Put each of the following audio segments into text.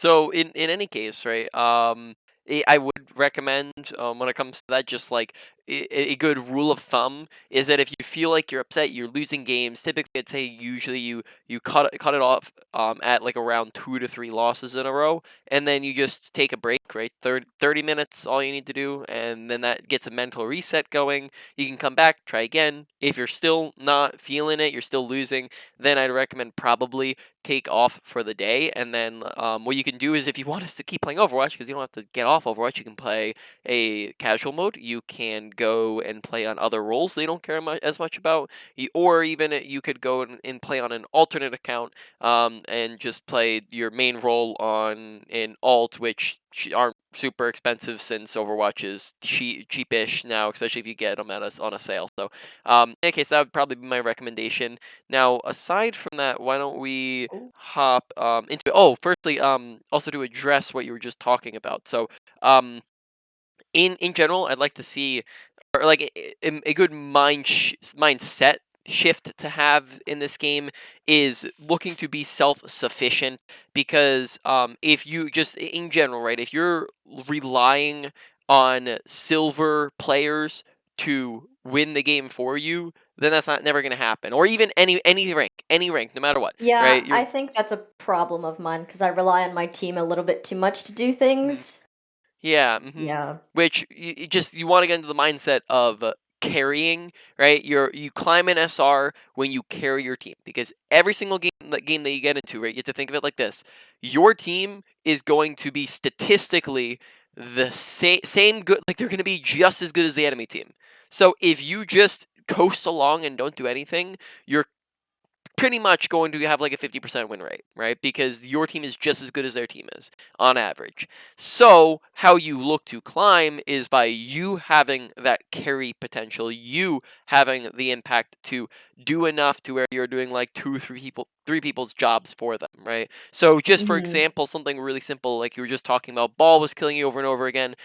So in any case, right? I would recommend when it comes to that, just like a good rule of thumb is that if you feel like you're upset, you're losing games. Typically, I'd say usually you cut it off at like around 2 to 3 losses in a row, and then you just take a break. Right, 30 minutes, all you need to do, and then that gets a mental reset going. You can come back, try again. If you're still not feeling it, you're still losing, then I'd recommend probably take off for the day. And then what you can do is, if you want us to keep playing Overwatch, because you don't have to get off Overwatch, you can play a casual mode. You can go and play on other roles they don't care as much about, or even you could go and play on an alternate account, and just play your main role on an alt, which aren't super expensive since Overwatch is cheapish now, especially if you get them on a sale. So in any case, that would probably be my recommendation. Now, aside from that, why don't we Oh. hop into it? Oh, firstly, also to address what you were just talking about. So, in general, I'd like to see, or like a good mindset shift to have in this game is looking to be self-sufficient. Because if you just in general, right, if you're relying on silver players to win the game for you, then that's not never going to happen. Or even any rank, no matter what, Yeah, right? I think that's a problem of mine because I rely on my team a little bit too much to do things. Yeah, Yeah. which you want to get into the mindset of carrying, right? You climb an SR when you carry your team, because every single game that you get into, right? You have to think of it like this: your team is going to be statistically the same good, like they're going to be just as good as the enemy team. So if you just coast along and don't do anything, you're pretty much going to have like a 50% win rate, right? Because your team is just as good as their team is on average. So, how you look to climb is by you having that carry potential, you having the impact to do enough to where you're doing like three people's jobs for them, right? So, just for Mhm. example, something really simple, like you were just talking about, ball was killing you over and over again.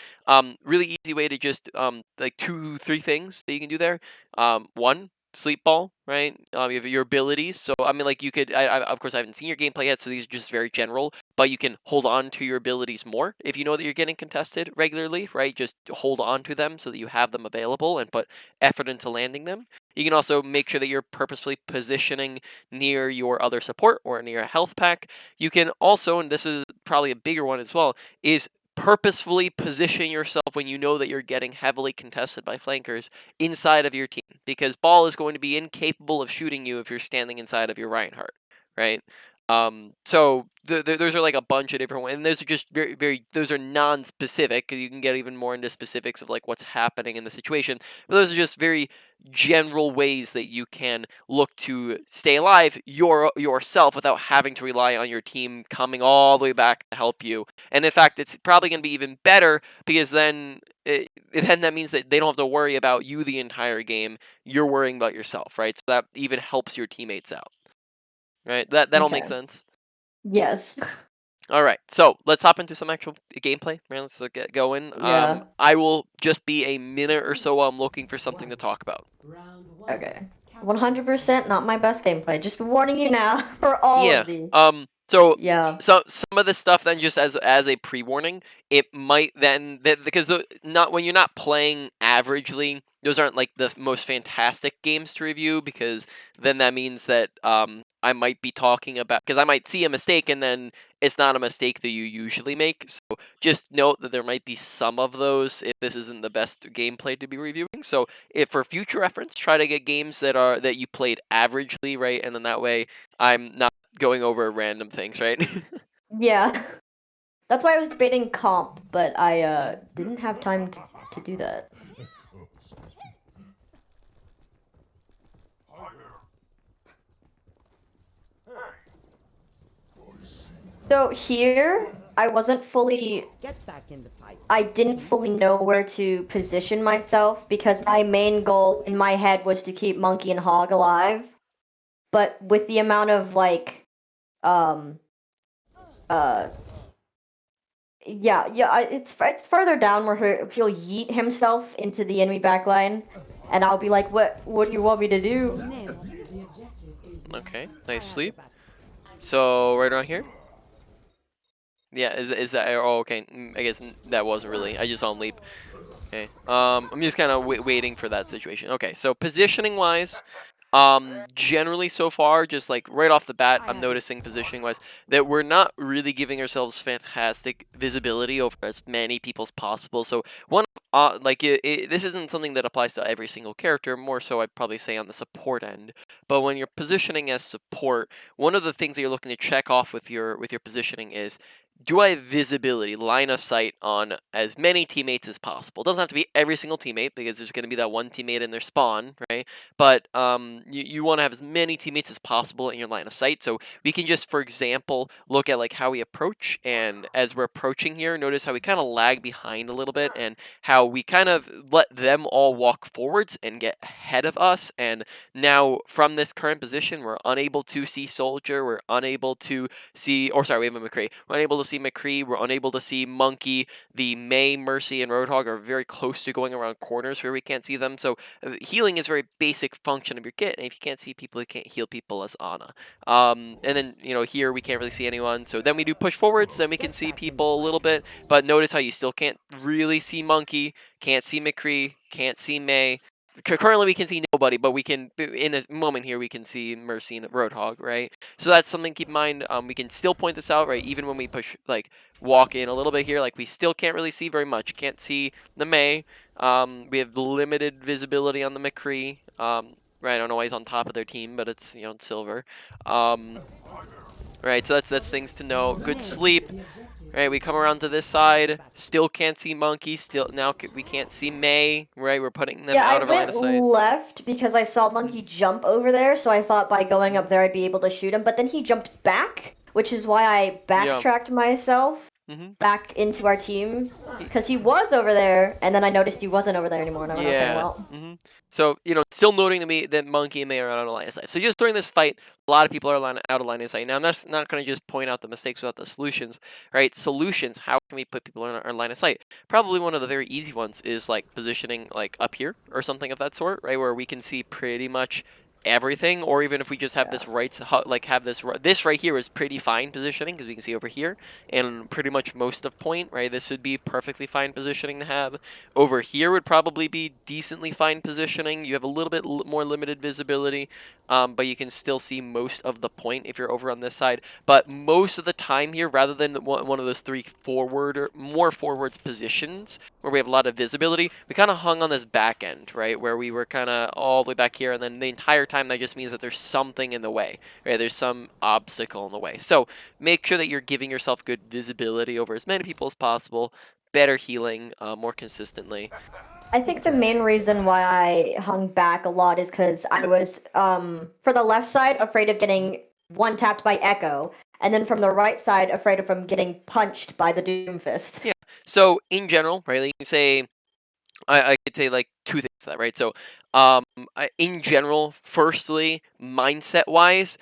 Really easy way to just like 2, 3 things that you can do there. One, sleep ball, right? You have your abilities. So I mean, like you could. Of course, I haven't seen your gameplay yet, so these are just very general. But you can hold on to your abilities more if you know that you're getting contested regularly, right? Just hold on to them so that you have them available and put effort into landing them. You can also make sure that you're purposefully positioning near your other support or near a health pack. You can also, and this is probably a bigger one as well, is purposefully position yourself when you know that you're getting heavily contested by flankers inside of your team, because ball is going to be incapable of shooting you if you're standing inside of your Reinhardt, right? So those are like a bunch of different ones, and those are just those are non-specific, because you can get even more into specifics of like what's happening in the situation. But those are just very general ways that you can look to stay alive yourself without having to rely on your team coming all the way back to help you. And in fact, it's probably going to be even better, because then then that means that they don't have to worry about you the entire game. You're worrying about yourself, right? So that even helps your teammates out, right? That all makes Okay. sense. Yes. All right, so let's hop into some actual gameplay. Right, let's get going. Yeah. I will just be a minute or so while I'm looking for something to talk about. Okay. 100% not my best gameplay. Just warning you now for all Yeah. of these. So Yeah. some of the stuff then, just as a pre-warning, it might then because not when you're not playing averagely, those aren't like the most fantastic games to review, because then that means that I might be talking about, because I might see a mistake and then it's not a mistake that you usually make. So just note that there might be some of those if this isn't the best gameplay to be reviewing. So if for future reference, try to get games that you played averagely, right? And then that way I'm not going over random things, right? Yeah. That's why I was debating comp, but I Mhm. didn't have time to do that. So here, I wasn't fully. Get back in the fight. I didn't fully know where to position myself because my main goal in my head was to keep Monkey and Hog alive. But with the amount of like, um, uh, yeah, it's further down where he'll yeet himself into the enemy backline, and I'll be like, what do you want me to do? Okay, nice sleep. So right around here. Yeah, is that? Oh, okay. I guess that wasn't really. I just saw him leap. Okay. I'm just kind of waiting for that situation. Okay, so positioning wise, generally so far, just like right off the bat, I'm noticing positioning wise that we're not really giving ourselves fantastic visibility over as many people as possible. So one, like this isn't something that applies to every single character. More so, I'd probably say on the support end. But when you're positioning as support, one of the things that you're looking to check off with your positioning is, do I have visibility, line of sight on as many teammates as possible? It doesn't have to be every single teammate because there's going to be that one teammate in their spawn, right? But you want to have as many teammates as possible in your line of sight. So we can just, for example, look at like how we approach, and as we're approaching here, notice how we kind of lag behind a little bit, and how we kind of let them all walk forwards and get ahead of us. And now from this current position, we're unable to see Soldier, we're unable to see, or sorry, we have a McCree. We're unable to see McCree. We're unable to see Monkey. The May, Mercy, and Roadhog are very close to going around corners where we can't see them. So healing is a very basic function of your kit, and if you can't see people, you can't heal people as Ana. And then here we can't really see anyone. So then we do push forwards. Then we can see people a little bit. But notice how you still can't really see Monkey, can't see McCree, can't see May. Currently, we can see nobody, but we can, in a moment here, we can see Mercy and Roadhog, right? So that's something to keep in mind. We can still point this out, right? Even when we push, like, walk in a little bit here, like, we still can't really see very much. Can't see the May. We have limited visibility on the McCree. Right, I don't know why he's on top of their team, but it's, it's silver. Right, so that's things to know. Good sleep. Right, we come around to this side, still can't see Monkey, still now we can't see May, right? We're putting them Yeah, I out of our line of went sight. left because I saw Monkey jump over there, so I thought by going up there I'd be able to shoot him, but then he jumped back, which is why I Yeah. backtracked myself Mhm. back into our team, because he was over there, and then I noticed he wasn't over there anymore, and I went, okay, Yeah. well. So, still noting to me that Monkey and May are out of line of sight. So just during this fight, a lot of people are out of line of sight. Now, I'm not going to just point out the mistakes without the solutions, right? Solutions, how can we put people in our line of sight? Probably one of the very easy ones is like positioning like up here or something of that sort, right? Where we can see pretty much everything, or even if we just have Yeah. this like have this right here is pretty fine positioning because we can see over here and pretty much most of point, right? This would be perfectly fine positioning to have. Over here would probably be decently fine positioning. You have a little bit more limited visibility, but you can still see most of the point if you're over on this side. But most of the time here, rather than one of those three forward or more forwards positions where we have a lot of visibility, we kind of hung on this back end, right? Where we were kind of all the way back here, and then the entire time that just means that there's something in the way, right? There's some obstacle in the way. So make sure that you're giving yourself good visibility over as many people as possible, better healing more consistently. I think the main reason why I hung back a lot is because I was, for the left side, afraid of getting one tapped by Echo, and then from the right side, afraid of him getting punched by the Doomfist. Yeah. So in general, right, you can say I could say like two things to that, right? So, in general, firstly, mindset wise,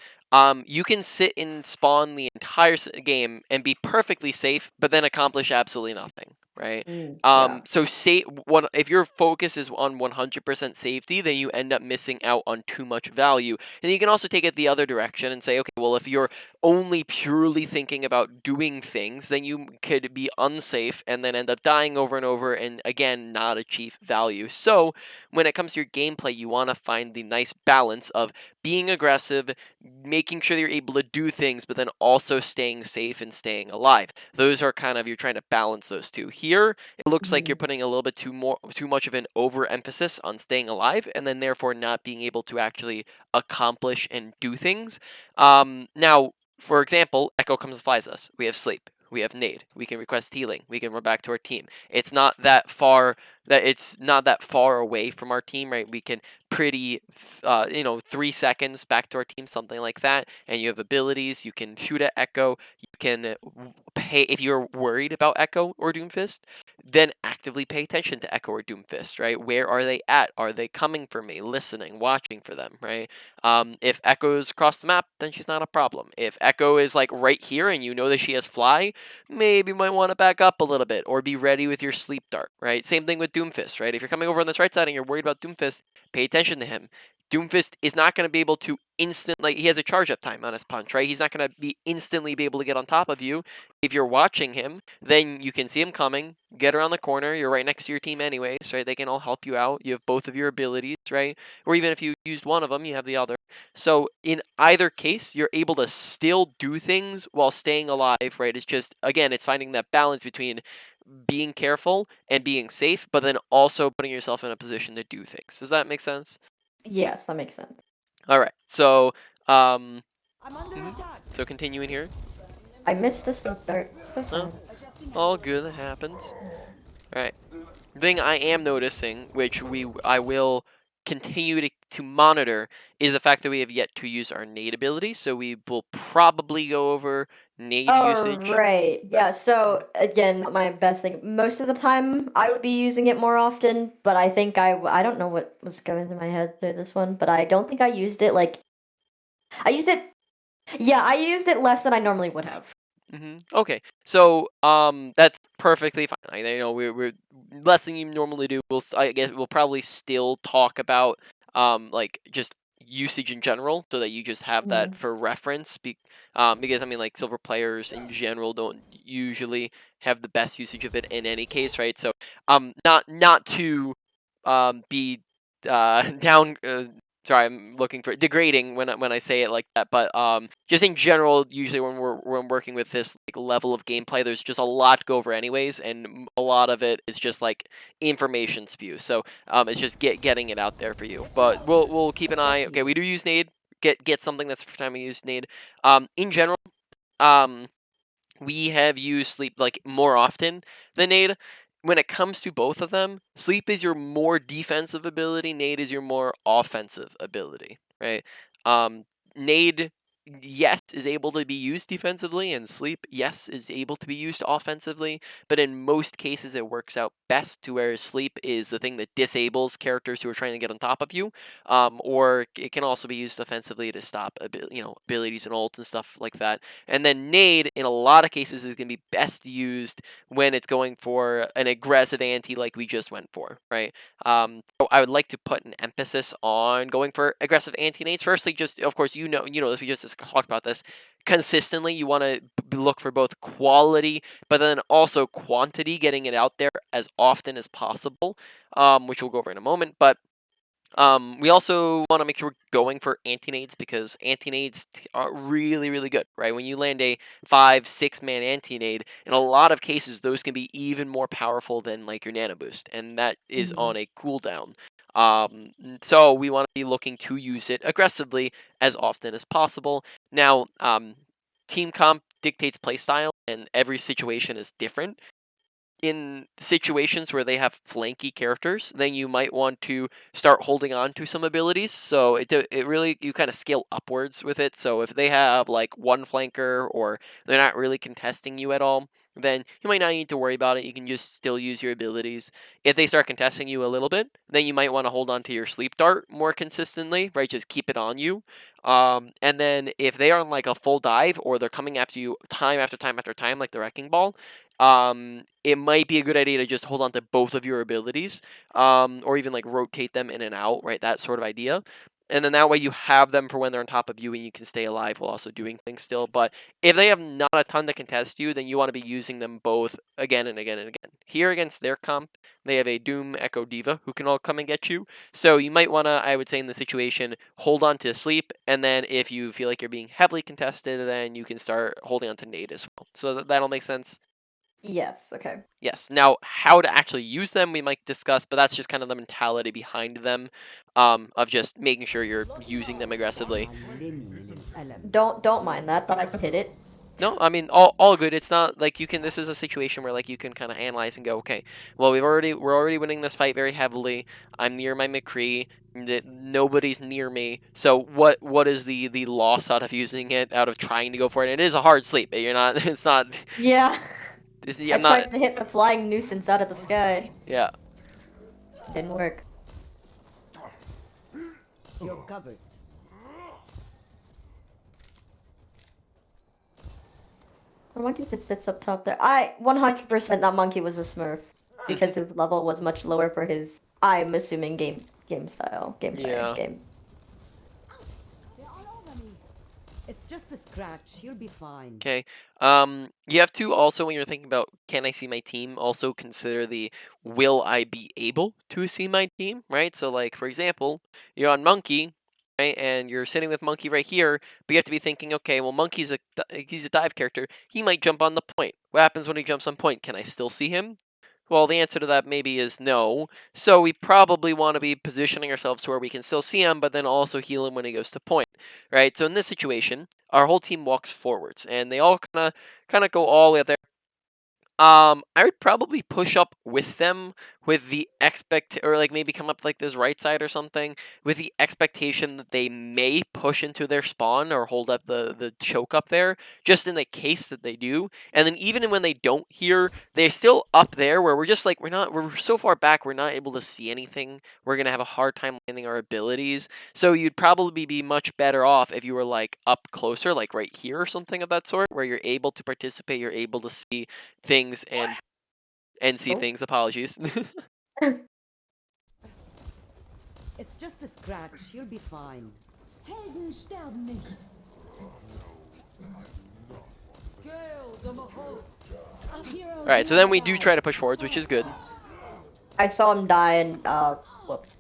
you can sit and spawn the entire game and be perfectly safe, but then accomplish absolutely nothing, right? Yeah. So say one if your focus is on 100% safety, then you end up missing out on too much value. And you can also take it the other direction and say, okay, well, if you're only purely thinking about doing things, then you could be unsafe and then end up dying over and over and again not achieve value. So when it comes to your gameplay, you want to find the nice balance of being aggressive, making sure that you're able to do things, but then also staying safe and staying alive. Those are kind of, you're trying to balance those two. Here, it looks like you're putting a little bit too much of an overemphasis on staying alive, and then therefore not being able to actually accomplish and do things. Now, for example, Echo comes and flies us. We have sleep. We have Nade. We can request healing. We can run back to our team. It's not that far away from our team, right? We can 3 seconds back to our team, something like that. And you have abilities. You can shoot at Echo. You can pay if you're worried about Echo or Doomfist. Then actively pay attention to Echo or Doomfist, right? Where are they at? Are they coming for me? Listening, watching for them, right? If Echo's across the map, then she's not a problem. If Echo is like right here and you know that she has fly, maybe you might want to back up a little bit or be ready with your sleep dart, right? Same thing with Doomfist, right? If you're coming over on this right side and you're worried about Doomfist, pay attention to him. Doomfist is not going to be able to he has a charge up time on his punch, right? He's not going to be instantly be able to get on top of you. If you're watching him, then you can see him coming, get around the corner, you're right next to your team anyways, right? They can all help you out. You have both of your abilities, right? Or even if you used one of them, you have the other. So in either case, you're able to still do things while staying alive, right? It's just, again, it's finding that balance between being careful and being safe, but then also putting yourself in a position to do things. Does that make sense? Yes, that makes sense. All right. So, I'm under attack. so continuing here. I missed the start. So sad. No, all good. That happens. All right. Thing I am noticing, which I will continue to monitor, is the fact that we have yet to use our Nade ability. So we will probably go over Nade Oh, usage. right. Yeah, so again, my best thing. Most of the time, I would be using it more often, but I think I don't know what was going through my head through this one, but I don't think I used it like. I used it. Yeah, I used it less than I normally would have. Okay, so that's perfectly fine. We're less than you normally do. I guess we'll probably still talk about like just usage in general, so that you just have that for reference. Because I mean, like silver players in general don't usually have the best usage of it in any case, right? So not to be down. Sorry, I'm looking for degrading when I say it like that, but just in general, usually when we're working with this like level of gameplay, there's just a lot to go over anyways, and a lot of it is just like information spew. So it's just getting it out there for you. But we'll keep an eye. Okay, we do use Nade. Get something that's the first time we use Nade. In general, um, we have used sleep like more often than Nade. When it comes to both of them, sleep is your more defensive ability, Nade is your more offensive ability, right? Nade, yes, is able to be used defensively, and sleep, yes, is able to be used offensively, but in most cases it works out best to where sleep is the thing that disables characters who are trying to get on top of you, or it can also be used offensively to stop abilities and ults and stuff like that. And then Nade, in a lot of cases, is going to be best used when it's going for an aggressive anti like we just went for, right? So I would like to put an emphasis on going for aggressive anti-nades. Firstly, just of course this, we just talked about this. Consistently, you want to look for both quality, but then also quantity, getting it out there as often as possible, which we'll go over in a moment. But we also want to make sure we're going for anti-nades, because anti-nades are really, really good, right? When you land a 5-6 man anti-nade, in a lot of cases, those can be even more powerful than like your nano boost, and that is on a cooldown. So we want to be looking to use it aggressively as often as possible. Now, team comp dictates playstyle, and every situation is different. In situations where they have flanky characters, then you might want to start holding on to some abilities. So it really, you kind of scale upwards with it. So if they have like one flanker, or they're not really contesting you at all, then you might not need to worry about it. You can just still use your abilities. If they start contesting you a little bit, then you might want to hold on to your sleep dart more consistently, right? Just keep it on you. And then if they are on like a full dive, or they're coming after you time after time after time, like the wrecking ball, it might be a good idea to just hold on to both of your abilities, or even like rotate them in and out, right? That sort of idea. And then that way you have them for when they're on top of you, and you can stay alive while also doing things still. But if they have not a ton to contest you, then you want to be using them both again and again and again. Here against their comp, they have a Doom Echo Diva who can all come and get you. So you might want to, I would say in the situation, hold on to sleep, and then if you feel like you're being heavily contested, then you can start holding on to Nade as well. So that'll make sense. Yes, okay. Yes. Now, how to actually use them, we might discuss, but that's just kind of the mentality behind them, of just making sure you're using them aggressively. Don't mind that, but I can hit it. No, I mean all good. It's not like you can. This is a situation where like you can kind of analyze and go, okay, well we're already winning this fight very heavily. I'm near my McCree. Nobody's near me. So what is the loss out of using it? Out of trying to go for it? And it is a hard sleep. You're not. It's not. Yeah. I I'm not. tried to hit the flying nuisance out of the sky. Yeah. Didn't work. You're covered. The monkey that sits up top there. 100% that monkey was a smurf. Because his level was much lower for his, I'm assuming, game style. Gameplay. Yeah. Game. Just a scratch. You'll be fine. Okay. You have to also, when you're thinking about can I see my team, also consider the will I be able to see my team, right? So, like for example, you're on Monkey, right, and you're sitting with Monkey right here, but you have to be thinking, okay, well, he's a dive character. He might jump on the point. What happens when he jumps on point? Can I still see him? Well, the answer to that maybe is no. So we probably want to be positioning ourselves to where we can still see him, but then also heal him when he goes to point, right? So in this situation, our whole team walks forwards, and they all kind of go all the way up there. I would probably push up with them with the or like maybe come up like this right side or something with the expectation that they may push into their spawn or hold up the choke up there, just in the case that they do. And then even when they don't hear, they're still up there where we're just like we're so far back we're not able to see anything. We're gonna have a hard time landing our abilities. So you'd probably be much better off if you were like up closer, like right here or something of that sort, where you're able to participate, you're able to see things and see Oh. things. Apologies. It's just a scratch. You'll be fine. Helden sterben nicht. All right, so then we do try to push forwards, which is good. I saw him die and whooped.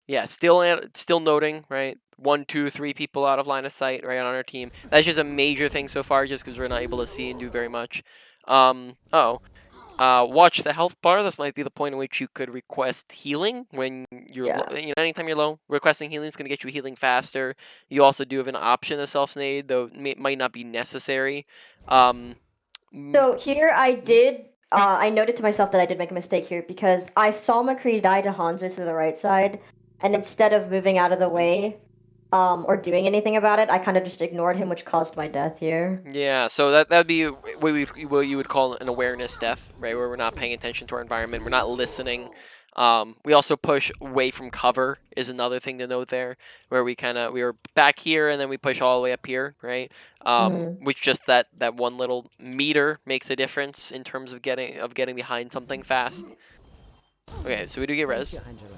Yeah, still noting, right? 1, 2, 3 people out of line of sight, right, on our team. That's just a major thing so far, just because we're not able to see and do very much. Watch the health bar. This might be the point in which you could request healing when you're Yeah. low. Anytime you're low, requesting healing is going to get you healing faster. You also do have an option of self-nade, though it might not be necessary. So here I did. I noted to myself that I did make a mistake here because I saw McCree die to Hanzo to the right side, and instead of moving out of the way, or doing anything about it, I kind of just ignored him, which caused my death here. Yeah, so that'd be what you would call an awareness death, right? Where we're not paying attention to our environment, we're not listening. We also push away from cover is another thing to note there, where we were back here and then we push all the way up here, right? Which just that one little meter makes a difference in terms of getting behind something fast. Okay, so we do get Thank res. you, Angela.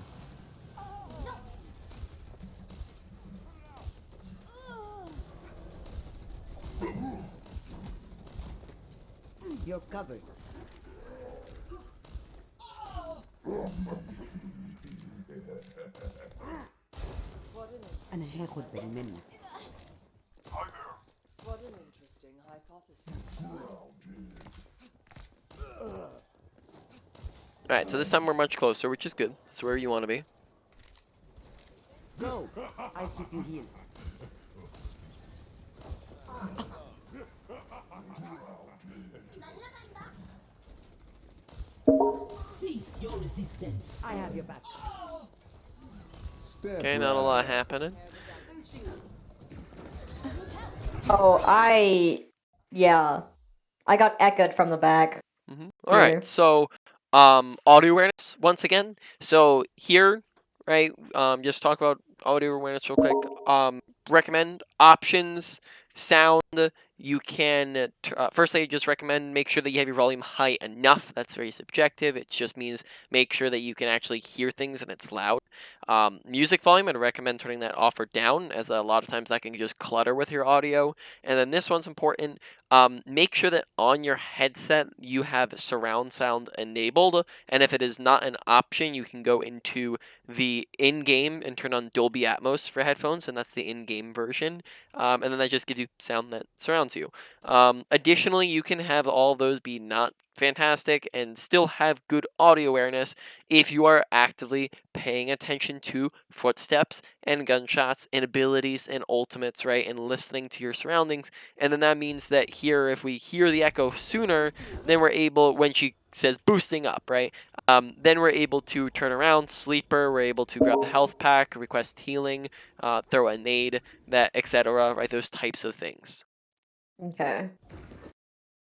You're covered. أنا هاخد بالي منك. What an interesting hypothesis. All right, so this time we're much closer, which is good. It's where you want to be. Go. I'll keep you healed. Cease your resistance. I have your back. Okay, not a lot happening. Oh, yeah, I got echoed from the back. All right, Here. so audio awareness once again. So here, right, just talk about audio awareness real quick. Recommend options, sound. You can firstly just recommend make sure that you have your volume high enough. That's very subjective. It just means make sure that you can actually hear things and it's loud. Music volume, I'd recommend turning that off or down, as a lot of times that can just clutter with your audio. And then this one's important. Make sure that on your headset you have surround sound enabled, and if it is not an option, you can go into the in-game and turn on Dolby Atmos for headphones, and that's the in-game version, and then that just gives you sound that surrounds you. Additionally, you can have all those be not fantastic and still have good audio awareness if you are actively paying attention to footsteps and gunshots and abilities and ultimates, right, and listening to your surroundings. And then that means that here, if we hear the echo sooner, then we're able, when she says boosting up, right, then we're able to turn around, sleeper, we're able to grab the health pack, request healing, throw a nade, that, etc., right, those types of things. Okay.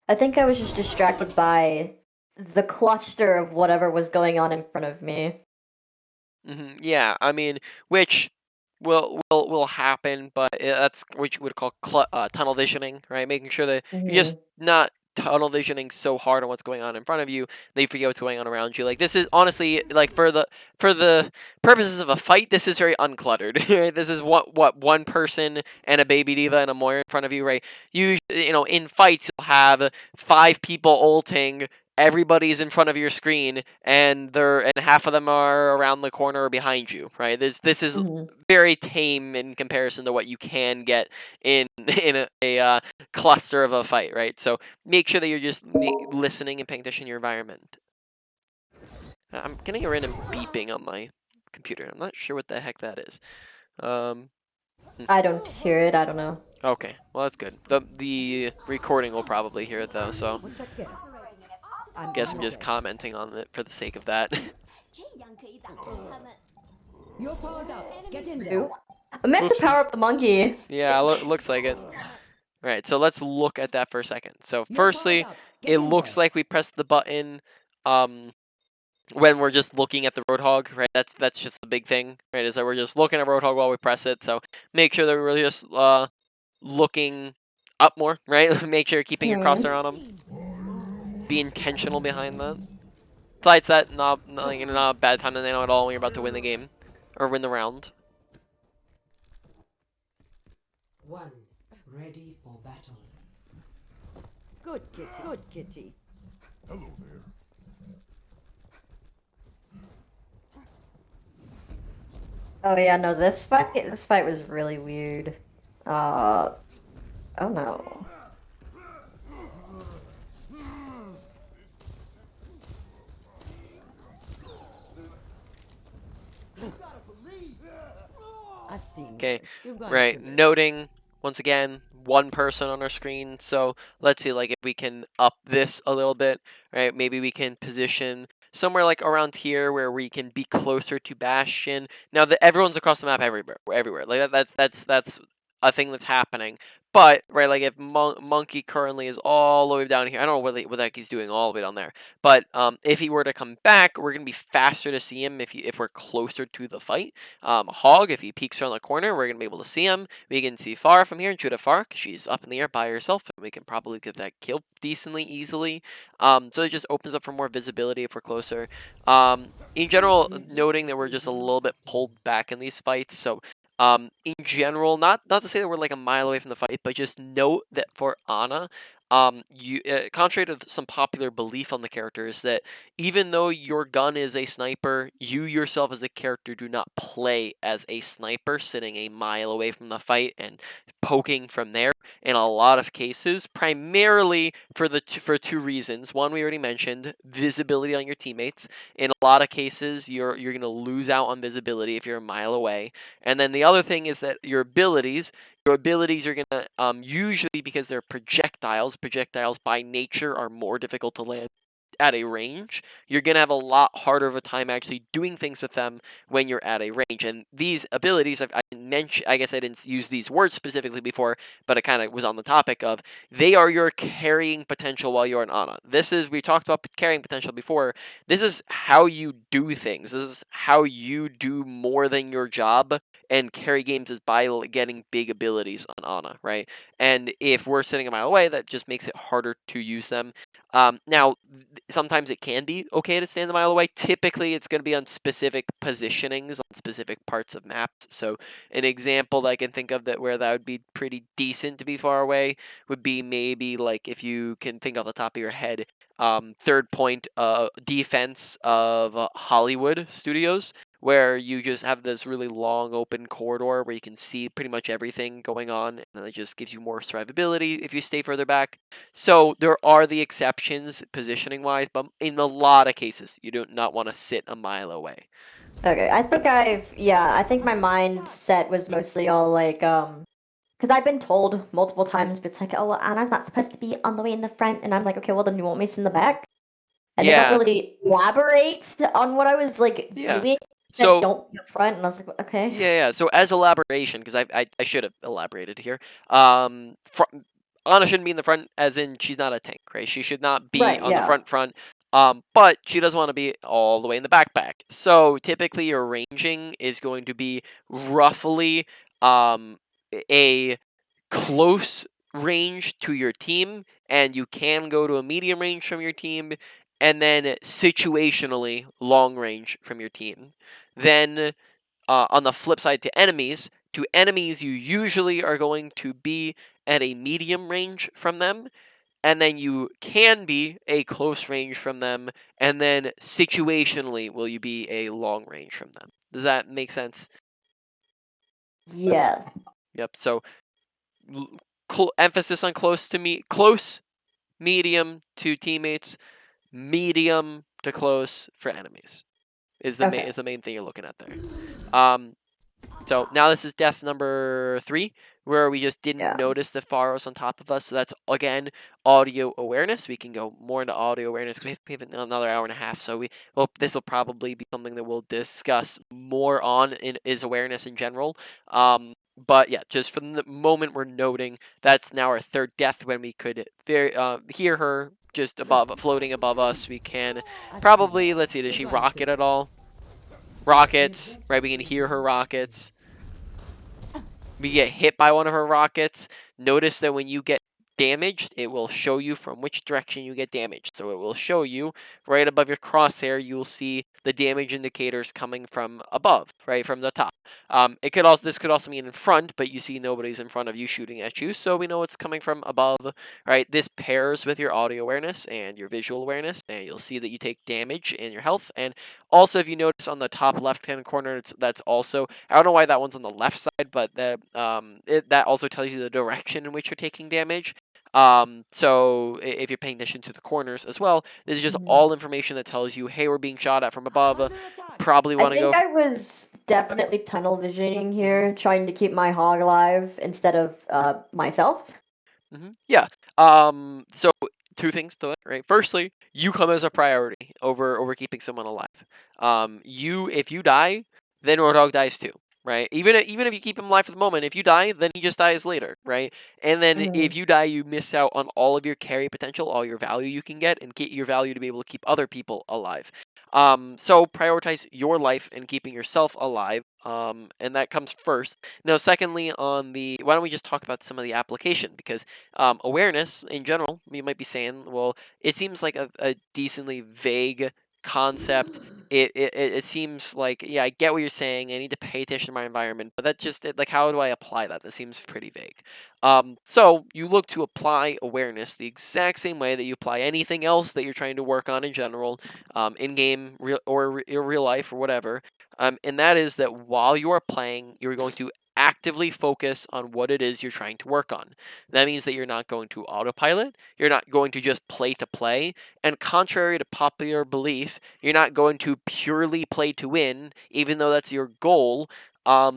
I think I was just distracted by the cluster of whatever was going on in front of me. Yeah, I mean, which will happen, but that's what you would call tunnel visioning, right? Making sure that you're just not tunnel visioning so hard on what's going on in front of you that you forget what's going on around you. Like, this is honestly, like, for the purposes of a fight, this is very uncluttered. Right? This is what one person and a baby diva and a Moira in front of you, right? You know, in fights you'll have 5 people ulting. Everybody's in front of your screen, and half of them are around the corner or behind you, right? This is very tame in comparison to what you can get in a cluster of a fight, right? So make sure that you're just listening and paying attention to your environment. I'm getting a random beeping on my computer. I'm not sure what the heck that is. I don't hear it. I don't know. Okay, well that's good. The recording will probably hear it though, so guess I'm just commenting on it for the sake of that. You're powered up. Get in there. Ooh. I meant to power Oopsies. up the monkey. Yeah, looks like it. Alright, so let's look at that for a second. So firstly, it looks like we pressed the button when we're just looking at the Roadhog, right? That's just the big thing, right? Is that we're just looking at Roadhog while we press it. So make sure that we're just looking up more, right? Make sure you're keeping your crosshair on them. Be intentional behind that. Besides that, not a bad time to nano at all when you're about to win the game or win the round. One, ready for battle. Good kitty. Good kitty. Hello there. Oh yeah, no, this fight was really weird. Oh no. I've seen. Okay, You're going right. to live. Noting once again, one person on our screen. So let's see, like, if we can up this a little bit, right? Maybe we can position somewhere like around here where we can be closer to Bastion. Now that everyone's across the map everywhere. Like that's a thing that's happening. But right, like if Monkey currently is all the way down here, I don't know what the heck he's doing all the way down there. But if he were to come back, we're gonna be faster to see him if we're closer to the fight. Hog, if he peeks around the corner, we're gonna be able to see him. We can see Farah from here and shoot at Farah because she's up in the air by herself, and we can probably get that kill decently easily. So it just opens up for more visibility if we're closer. In general, noting that we're just a little bit pulled back in these fights, so in general, not to say that we're like a mile away from the fight, but just note that for Ana, contrary to some popular belief on the character, is that even though your gun is a sniper, you yourself as a character do not play as a sniper, sitting a mile away from the fight and poking from there. In a lot of cases, primarily for two reasons. One, we already mentioned, visibility on your teammates. In a lot of cases, you're gonna lose out on visibility if you're a mile away. And then the other thing is that your abilities are gonna usually, because they're projectiles by nature are more difficult to land at a range. You're gonna have a lot harder of a time actually doing things with them when you're at a range. And these abilities, I mentioned, I guess I didn't use these words specifically before, but it kind of was on the topic of they are your carrying potential while you're in Ana. We talked about carrying potential before. This is how you do things. This is how you do more than your job and carry games, is by getting big abilities on Ana, right? And if we're sitting a mile away, that just makes it harder to use them. Now, sometimes it can be okay to stand a mile away. Typically, it's going to be on specific positionings on specific parts of maps. So, an example that I can think of where that would be pretty decent to be far away would be maybe like if you can think off the top of your head, third point defense of Hollywood Studios, where you just have this really long open corridor where you can see pretty much everything going on, and it just gives you more survivability if you stay further back. So there are the exceptions positioning wise, but in a lot of cases, you do not want to sit a mile away. Okay, I think my mindset was mostly all like, because I've been told multiple times, but it's like, oh, well, Anna's not supposed to be on the way in the front, and I'm like, okay, well then you want me to sit in the back? And they don't really elaborate on what I was like doing. So don't be up front, and I was like, okay. Yeah. So as elaboration, because I should have elaborated here. Anna shouldn't be in the front, as in she's not a tank, right? She should not be Right, on the yeah. front. But she doesn't want to be all the way in the back. So typically, your ranging is going to be roughly a close range to your team and you can go to a medium range from your team, and then situationally long range from your team. Then on the flip side to enemies you usually are going to be at a medium range from them, and then you can be a close range from them, and then situationally will you be a long range from them. Does that make sense? Yeah. Yep. So emphasis on close, medium to teammates, medium to close for enemies is the Okay. main thing you're looking at there. So now this is death number 3, where we just didn't Yeah. notice the Pharos on top of us. So that's, again, audio awareness. We can go more into audio awareness because we have another hour and a half. So this will probably be something that we'll discuss more on is awareness in general. But yeah, just from the moment we're noting, that's now our 3rd death when we could hear her just floating above us. We can probably, let's see, does she rocket at all? Rockets, right? We can hear her rockets. We get hit by one of her rockets. Notice that when you get damaged, it will show you from which direction you get damaged. So it will show you right above your crosshair. You will see the damage indicators coming from above, right from the top. This could also mean in front, but you see nobody's in front of you shooting at you, so we know it's coming from above, right? This pairs with your audio awareness and your visual awareness, and you'll see that you take damage in your health. And also, if you notice on the top left-hand corner, that's also, I don't know why that one's on the left side, but that also tells you the direction in which you're taking damage. So if you're paying attention to the corners as well, this is just all information that tells you, hey, we're being shot at from above. Probably I want to go. think I was definitely tunnel visioning here, trying to keep my hog alive instead of myself. Yeah. So 2 things to that, right? Firstly, you come as a priority over keeping someone alive. If you die, then Roadhog dies too, right? Even if you keep him alive for the moment, if you die, then he just dies later, right? And then if you die, you miss out on all of your carry potential, all your value you can get, and get your value to be able to keep other people alive. So prioritize your life and keeping yourself alive. And that comes first. Now, secondly, why don't we just talk about some of the application? Because awareness in general, you might be saying, well, it seems like a decently vague concept. It seems like, yeah, I get what you're saying. I need to pay attention to my environment, but like, how do I apply that? That seems pretty vague. So you look to apply awareness the exact same way that you apply anything else that you're trying to work on in general, in game real life or whatever. And that is that while you are playing, you're going to actively focus on what it is you're trying to work on. That means that you're not going to autopilot, you're not going to just play to play, and contrary to popular belief, you're not going to purely play to win, even though that's your goal.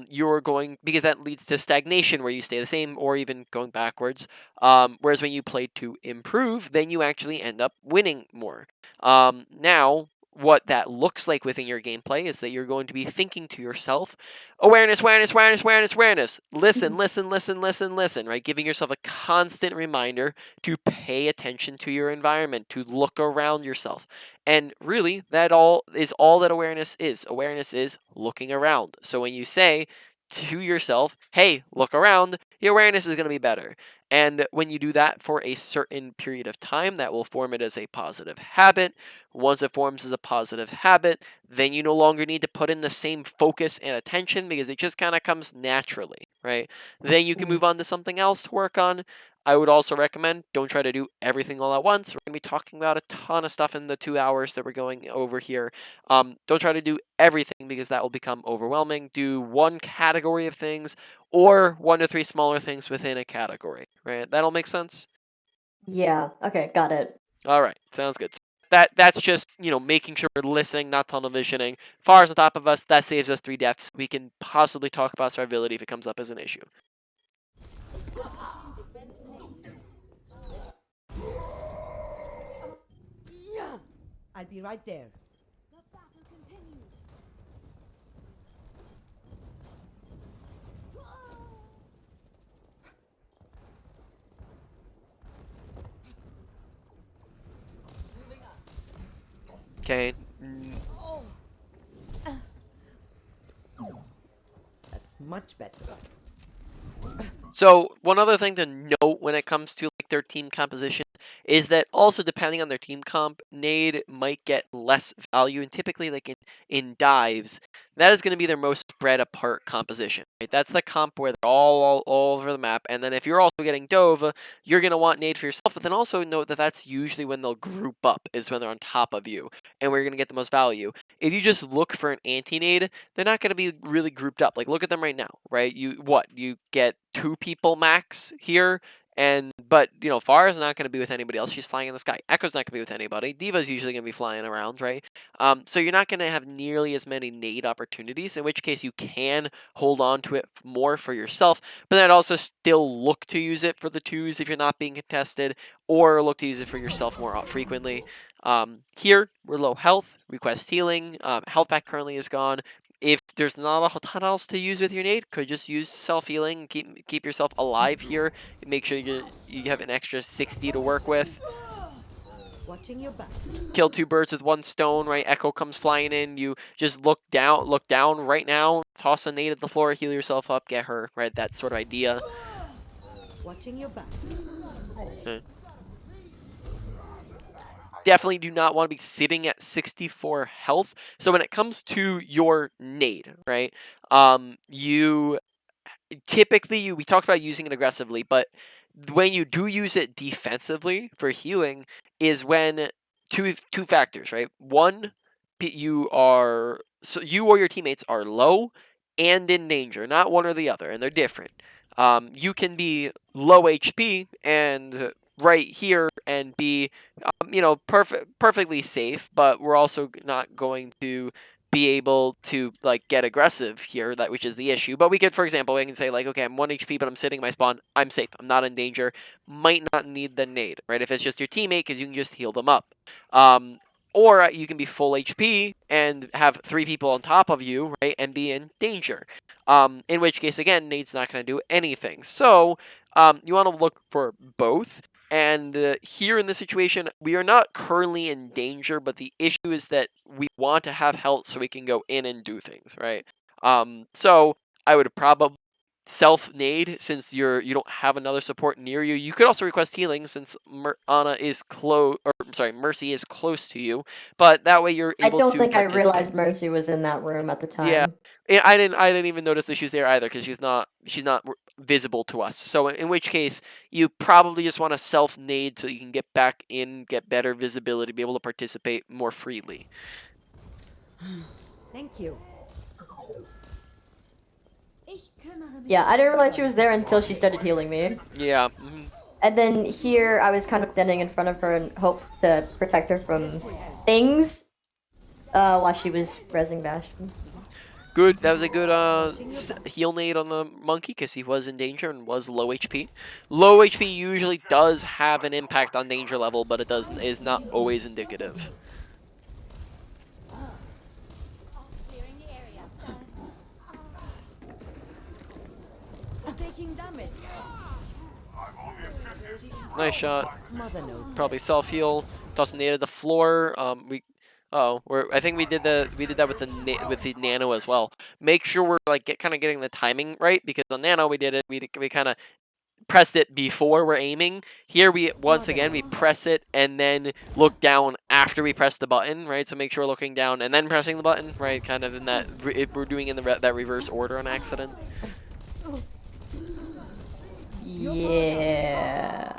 You're going, because that leads to stagnation where you stay the same or even going backwards. Whereas when you play to improve, then you actually end up winning more. Now, what that looks like within your gameplay is that you're going to be thinking to yourself, awareness, awareness, awareness, awareness, awareness. Listen, listen, listen, listen, listen, right? Giving yourself a constant reminder to pay attention to your environment, to look around yourself. And really, that all that awareness is. Awareness is looking around. So when you say to yourself, hey, look around, your awareness is going to be better. And when you do that for a certain period of time, that will form it as a positive habit. Once it forms as a positive habit, then you no longer need to put in the same focus and attention because it just kind of comes naturally, right? Then you can move on to something else to work on. I would also recommend don't try to do everything all at once. We're going to be talking about a ton of stuff in the 2 hours that we're going over here. Don't try to do everything because that will become overwhelming. Do one category of things or 1 to 3 smaller things within a category, right? That'll make sense? Yeah. Okay. Got it. All right, sounds good. That's just, making sure we're listening, not tunnel visioning. Fars on top of us, that saves us 3 deaths. We can possibly talk about survivability if it comes up as an issue. I'll be right there. The battle continues. Okay. That's much better. So one other thing to note when it comes to like their team composition is that also depending on their team comp, Nade might get less value, and typically like in dives, that is going to be their most spread apart composition. Right? That's the comp where they're all over the map, and then if you're also getting dove, you're going to want Nade for yourself, but then also note that that's usually when they'll group up, is when they're on top of you, and where you're going to get the most value. If you just look for an anti-nade, they're not going to be really grouped up. Like, look at them right now, right? You get 2 people max here, but Farah's not going to be with anybody else. She's flying in the sky. Echo's not going to be with anybody. Diva's usually going to be flying around, right? So you're not going to have nearly as many nade opportunities, in which case you can hold on to it more for yourself, but then also still look to use it for the 2s if you're not being contested, or look to use it for yourself more frequently. Here, we're low health, request healing. Health pack currently is gone. If there's not a ton else to use with your nade, could just use self-healing, keep yourself alive here, make sure you have an extra 60 to work with. Watching your back. Kill 2 birds with 1 stone, right? Echo comes flying in, you just look down right now, toss a nade at the floor, heal yourself up, get her, right? That sort of idea. Watching your back. Definitely do not want to be sitting at 64 health. So when it comes to your nade, right? You typically we talked about using it aggressively, but when you do use it defensively for healing is when two factors, right? One, you or your teammates are low and in danger, not one or the other, and they're different. You can be low HP and right here and be perfectly safe, but we're also not going to be able to like get aggressive here, which is the issue. But we could, for example, we can say like, okay, I'm 1 HP, but I'm sitting my spawn. I'm safe. I'm not in danger. Might not need the nade, right? If it's just your teammate, because you can just heal them up. Or you can be full HP and have 3 people on top of you, right, and be in danger. In which case, again, nade's not going to do anything. So you want to look for both. And here in this situation, we are not currently in danger, but the issue is that we want to have health so we can go in and do things, right? So I would probably self-nade since you don't have another support near you. You could also request healing since Mercy is close to you, but that way you're I able don't to think I participate. realized Mercy was in that room at the Yeah, time. I didn't even notice that she was there either because she's not visible to us. So in which case you probably just want to self nade so you can get back in, get better visibility, be able to participate more freely. Thank you. Ich kümmere mich. Yeah, I didn't realize she was there until she started healing me. Yeah. And then here, I was kind of standing in front of her and hoped to protect her from things while she was rezzing Bastion. Good. That was a good heal nade on the monkey because he was in danger and was low HP. Low HP usually does have an impact on danger level, but is not always indicative. Clearing the area. Taking damage. Nice shot. Mother knows. Probably self heal. Toss a nade at the floor. I think we did that with the nano as well. Make sure we're like getting the timing right because on nano we did it. We kind of pressed it before we're aiming. Here we press it and then look down after we press the button, right? So make sure we're looking down and then pressing the button, right? Kind of in that if we're doing in that reverse order on accident. Yeah.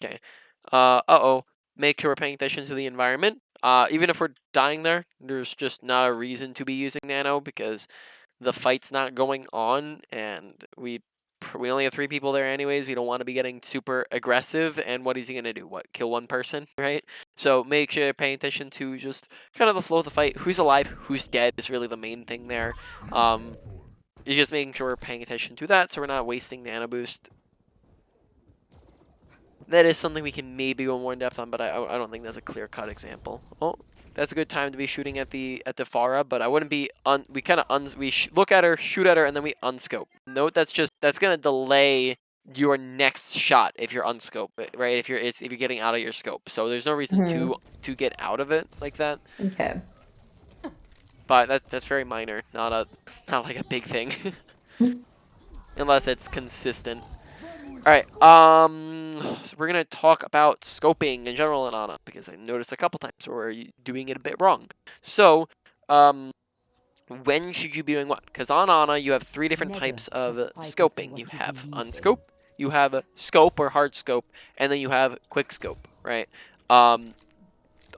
Okay. Make sure we're paying attention to the environment. Even if we're dying there, there's just not a reason to be using nano because the fight's not going on, and we only have 3 people there anyways. We don't want to be getting super aggressive, and what is he gonna do? What, kill 1 person, right? So make sure you're paying attention to just kind of the flow of the fight. Who's alive, who's dead is really the main thing there. You're just making sure we're paying attention to that so we're not wasting nano boost. That is something we can maybe go more in depth on, but I don't think that's a clear-cut example. Oh, that's a good time to be shooting at the Farah, but I wouldn't be look at her, shoot at her, and then we unscope. Note that's gonna delay your next shot if you're unscope, right? If you're getting out of your scope. So there's no reason to get out of it like that. Okay. But that's very minor, not like a big thing, unless it's consistent. All right. So we're gonna talk about scoping in general in Ana because I noticed a couple times where you're doing it a bit wrong. So, when should you be doing what? Because on Ana you have three different Never types stop of fighting for scoping. what You you have believe in. unscope, you have scope or hard scope, and then you have quick scope. Right. Um,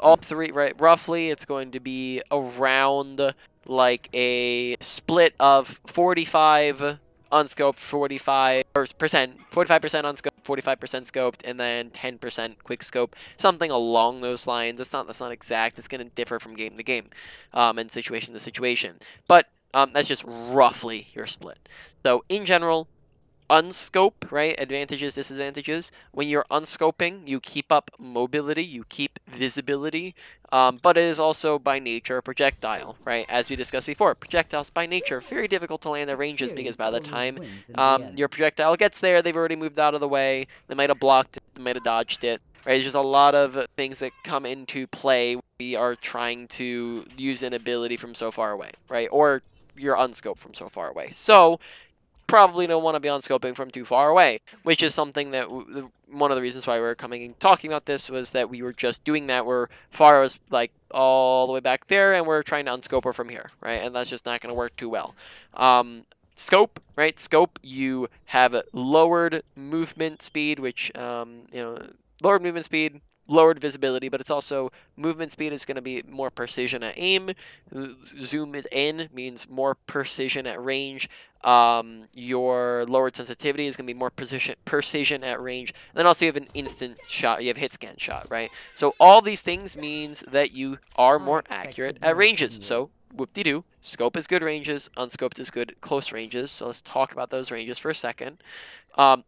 all three, right? Roughly, it's going to be around like a split of 45 unscoped, 45% unscoped, 45% scoped, and then 10% quick scope, something along those lines. That's not exact. It's going to differ from game to game, and situation to situation. But that's just roughly your split. So in general, unscope, right? Advantages, disadvantages. When you're unscoping, you keep up mobility, you keep visibility, but it is also by nature a projectile, right? As we discussed before, projectiles by nature very difficult to land at ranges because by the Experience always time wins in the end. your projectile gets there, they've already moved out of the way. They might have blocked it, they might have dodged it, right? There's just a lot of things that come into play. We are trying to use an ability from so far away, right? Or you're unscoped from so far away. So probably don't want to be on scoping from too far away, which is something that one of the reasons why we were coming and talking about this was that we were just doing that where Farah was like all the way back there and we're trying to unscope her from here, right? And that's just not going to work too well. Scope, right? Scope, you have a lowered movement speed, which, lowered movement speed, lowered visibility, but it's also movement speed is going to be more precision at aim. Zoom it in means more precision at range. Your lowered sensitivity is going to be more precision at range. And then also you have an instant shot. You have hit scan shot, right? So all these things means that you are I more expected accurate more at from ranges. you. So whoop-de-doo. Scope is good ranges. Unscoped is good close ranges. So let's talk about those ranges for a second.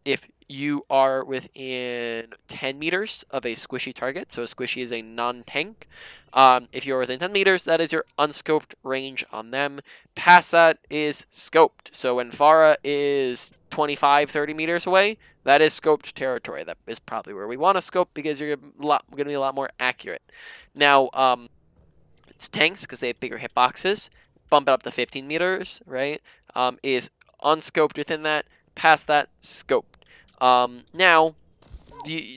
If you are within 10 meters of a squishy target, so a squishy is a non-tank. If you're within 10 meters, that is your unscoped range on them. Past that is scoped. So when Farah is 25, 30 meters away, that is scoped territory. That is probably where we want to scope because you're going to be a lot more accurate. Now, it's tanks because they have bigger hitboxes. Bump it up to 15 meters, right? Is unscoped within that. Past that, scoped. Now,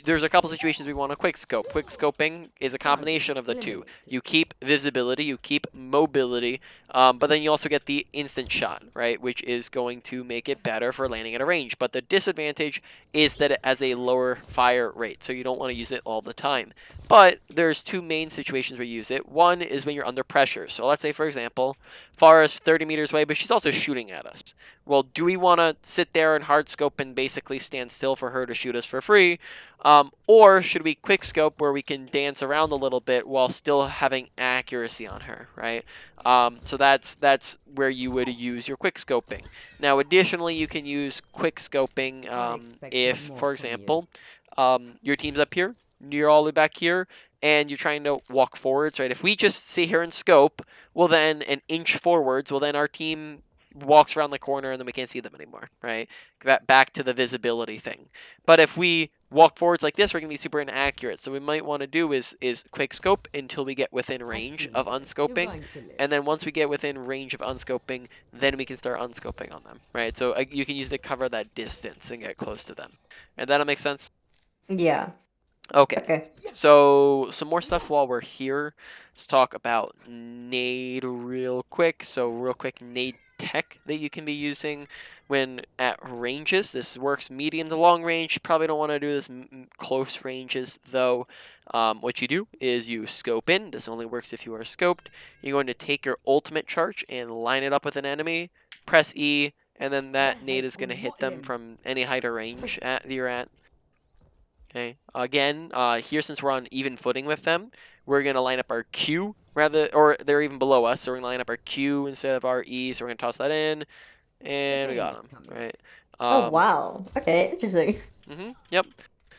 there's a couple situations we want to quick scope. Quick scoping is a combination of the two. You keep visibility, you keep mobility, but then you also get the instant shot, right? Which is going to make it better for landing at a range. But the disadvantage is that it has a lower fire rate, so you don't want to use it all the time. But there's two main situations where you use it. One is when you're under pressure. So let's say, for example, Farah is 30 meters away, but she's also shooting at us. Well, do we want to sit there and hard scope and basically stand still for her to shoot us for free? Or should we quick scope where we can dance around a little bit while still having accuracy on her, right? So that's where you would use your quick scoping. Now, additionally, you can use quick scoping if, for example, your team's up here, you're all the way back here, and you're trying to walk forwards, right? If we just sit here and scope, well then an inch forwards, well then our team walks around the corner and then we can't see them anymore, right? Back to the visibility thing. But if we walk forwards like this, we're going to be super inaccurate. So we might want to do is quick scope until we get within range of unscoping. And then once we get within range of unscoping, then we can start unscoping on them, right? So you can use it to cover that distance and get close to them. And that'll make sense? Yeah. Okay. Okay. So some more stuff while we're here. Let's talk about Nade real quick. So real quick, Nade tech that you can be using when at ranges. This works medium to long range. Probably don't want to do this close ranges though. What you do is you scope in. This only works if you are scoped. You're going to take your ultimate charge and line it up with an enemy. Press E, and then that nade is going to hit them from any height or range that you're at. Okay. Again, here since we're on even footing with them, we're gonna line up our Q or they're even below us, so we're gonna line up our Q instead of our E. So we're gonna toss that in, and we got them, right? Oh wow. Okay, interesting. Yep.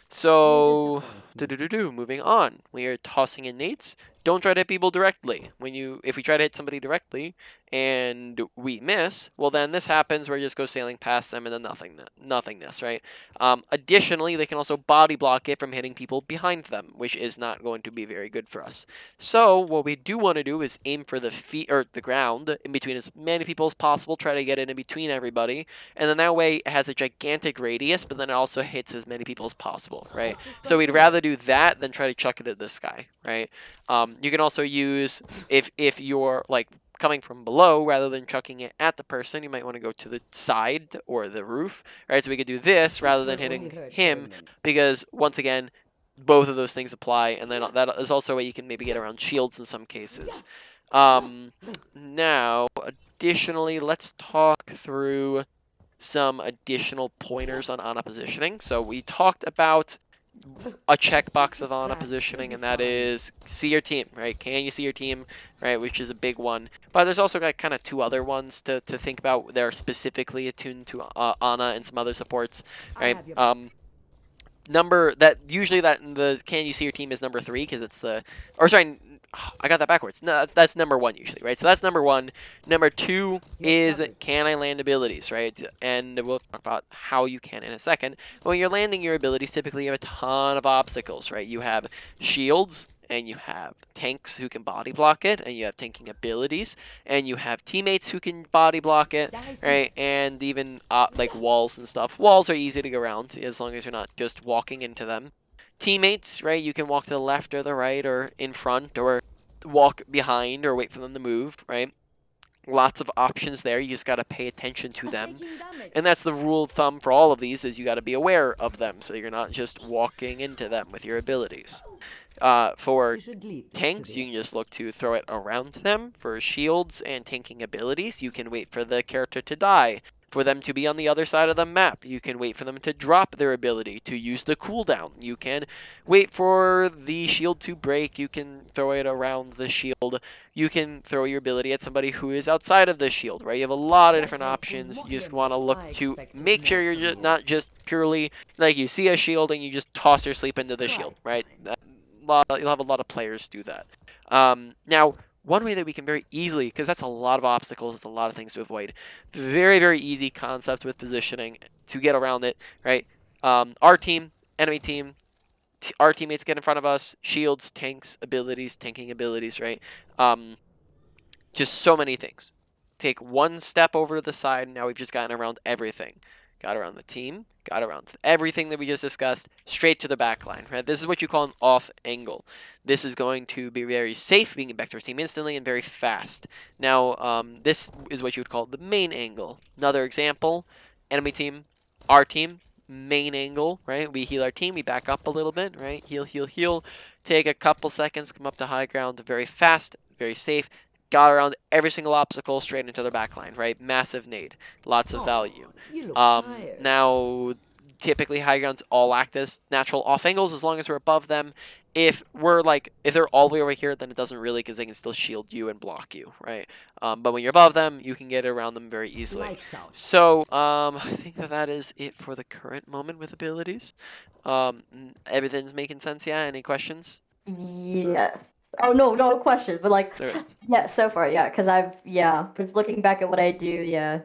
So Moving on. We are tossing in nades. Don't try to hit people directly. If we try to hit somebody directly and we miss, well then this happens where you just go sailing past them and then nothingness, right? Additionally, they can also body block it from hitting people behind them, which is not going to be very good for us. So what we do want to do is aim for the feet or the ground in between as many people as possible. Try to get it in between everybody, and then that way it has a gigantic radius, but then it also hits as many people as possible, right? So we'd rather do that than try to chuck it at this guy, right? You can also use if you're like coming from below rather than chucking it at the person, you might want to go to the side or the roof, right? So we could do this rather than hitting him because once again, both of those things apply, and then that is also a way you can maybe get around shields in some cases. Now, additionally, let's talk through some additional pointers on Ana positioning. So we talked about a checkbox of Ana positioning, and that is see your team, right? Can you see your team, right? Which is a big one. But there's also got kind of two other ones to think about. They're specifically attuned to Ana and some other supports, right? Usually that in the can you see your team is number 3 because it's the, or sorry, I got that backwards. No, that's number 1 usually, right? So that's number 1. Number 2 is can I land abilities, right? And we'll talk about how you can in a second. But when you're landing your abilities, typically you have a ton of obstacles, right? You have shields, and you have tanks who can body block it, and you have tanking abilities, and you have teammates who can body block it, right? And even like walls and stuff. Walls are easy to go around as long as you're not just walking into them. Teammates, right? You can walk to the left or the right or in front or walk behind or wait for them to move, right? Lots of options there. You just got to pay attention to them. And that's the rule of thumb for all of these is you got to be aware of them so you're not just walking into them with your abilities. For tanks, you can just look to throw it around them. For shields and tanking abilities, you can wait for the character to die. For them to be on the other side of the map, you can wait for them to drop their ability to use the cooldown. You can wait for the shield to break. You can throw it around the shield. You can throw your ability at somebody who is outside of the shield, right? You have a lot of different options. You just want to look to make sure you're not just purely like you see a shield and you just toss your sleep into the shield, right? You'll have a lot of players do that. Now, one way that we can very easily, because that's a lot of obstacles, it's a lot of things to avoid. Very, very easy concept with positioning to get around it, right? Our team, enemy team, our teammates get in front of us, shields, tanks, abilities, tanking abilities, right? Just so many things. Take one step over to the side, and now we've just gotten around everything. Got around the team, got around everything that we just discussed, straight to the back line, right? This is what you call an off angle. This is going to be very safe, being back to our team instantly, and very fast. Now, this is what you would call the main angle. Another example, enemy team, our team, main angle, right? We heal our team, we back up a little bit, right? Heal, heal, heal. Take a couple seconds, come up to high ground, very fast, very safe. Got around every single obstacle straight into their backline, right? Massive nade, lots of value. Now, typically high grounds all act as natural off angles as long as we're above them. If they're all the way over here, then it doesn't really because they can still shield you and block you, right? But when you're above them, you can get around them very easily. So I think that is it for the current moment with abilities. Everything's making sense, yeah? Any questions? Yes. Oh no question, but like, yeah, so far, yeah, because just looking back at what I do, yeah,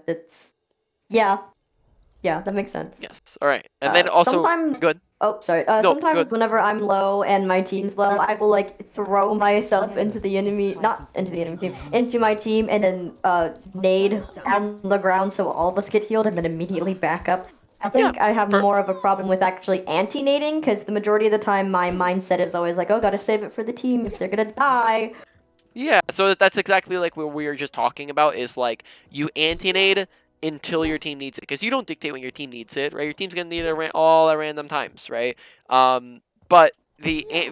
yeah, that makes sense. Yes. All right. And then also, sometimes, good. Oh, sorry. No, Sometimes good. whenever I'm low and my team's low, I will like throw myself into the enemy, not into the enemy team, into my team, and then nade on the ground so all of us get healed, and then immediately back up. I think I have more of a problem with actually anti-nading, because the majority of the time my mindset is always like, oh, gotta save it for the team if they're gonna die. Yeah, so that's exactly like what we were just talking about is like you anti-nade until your team needs it because you don't dictate when your team needs it, right? Your team's gonna need it all at random times, right? But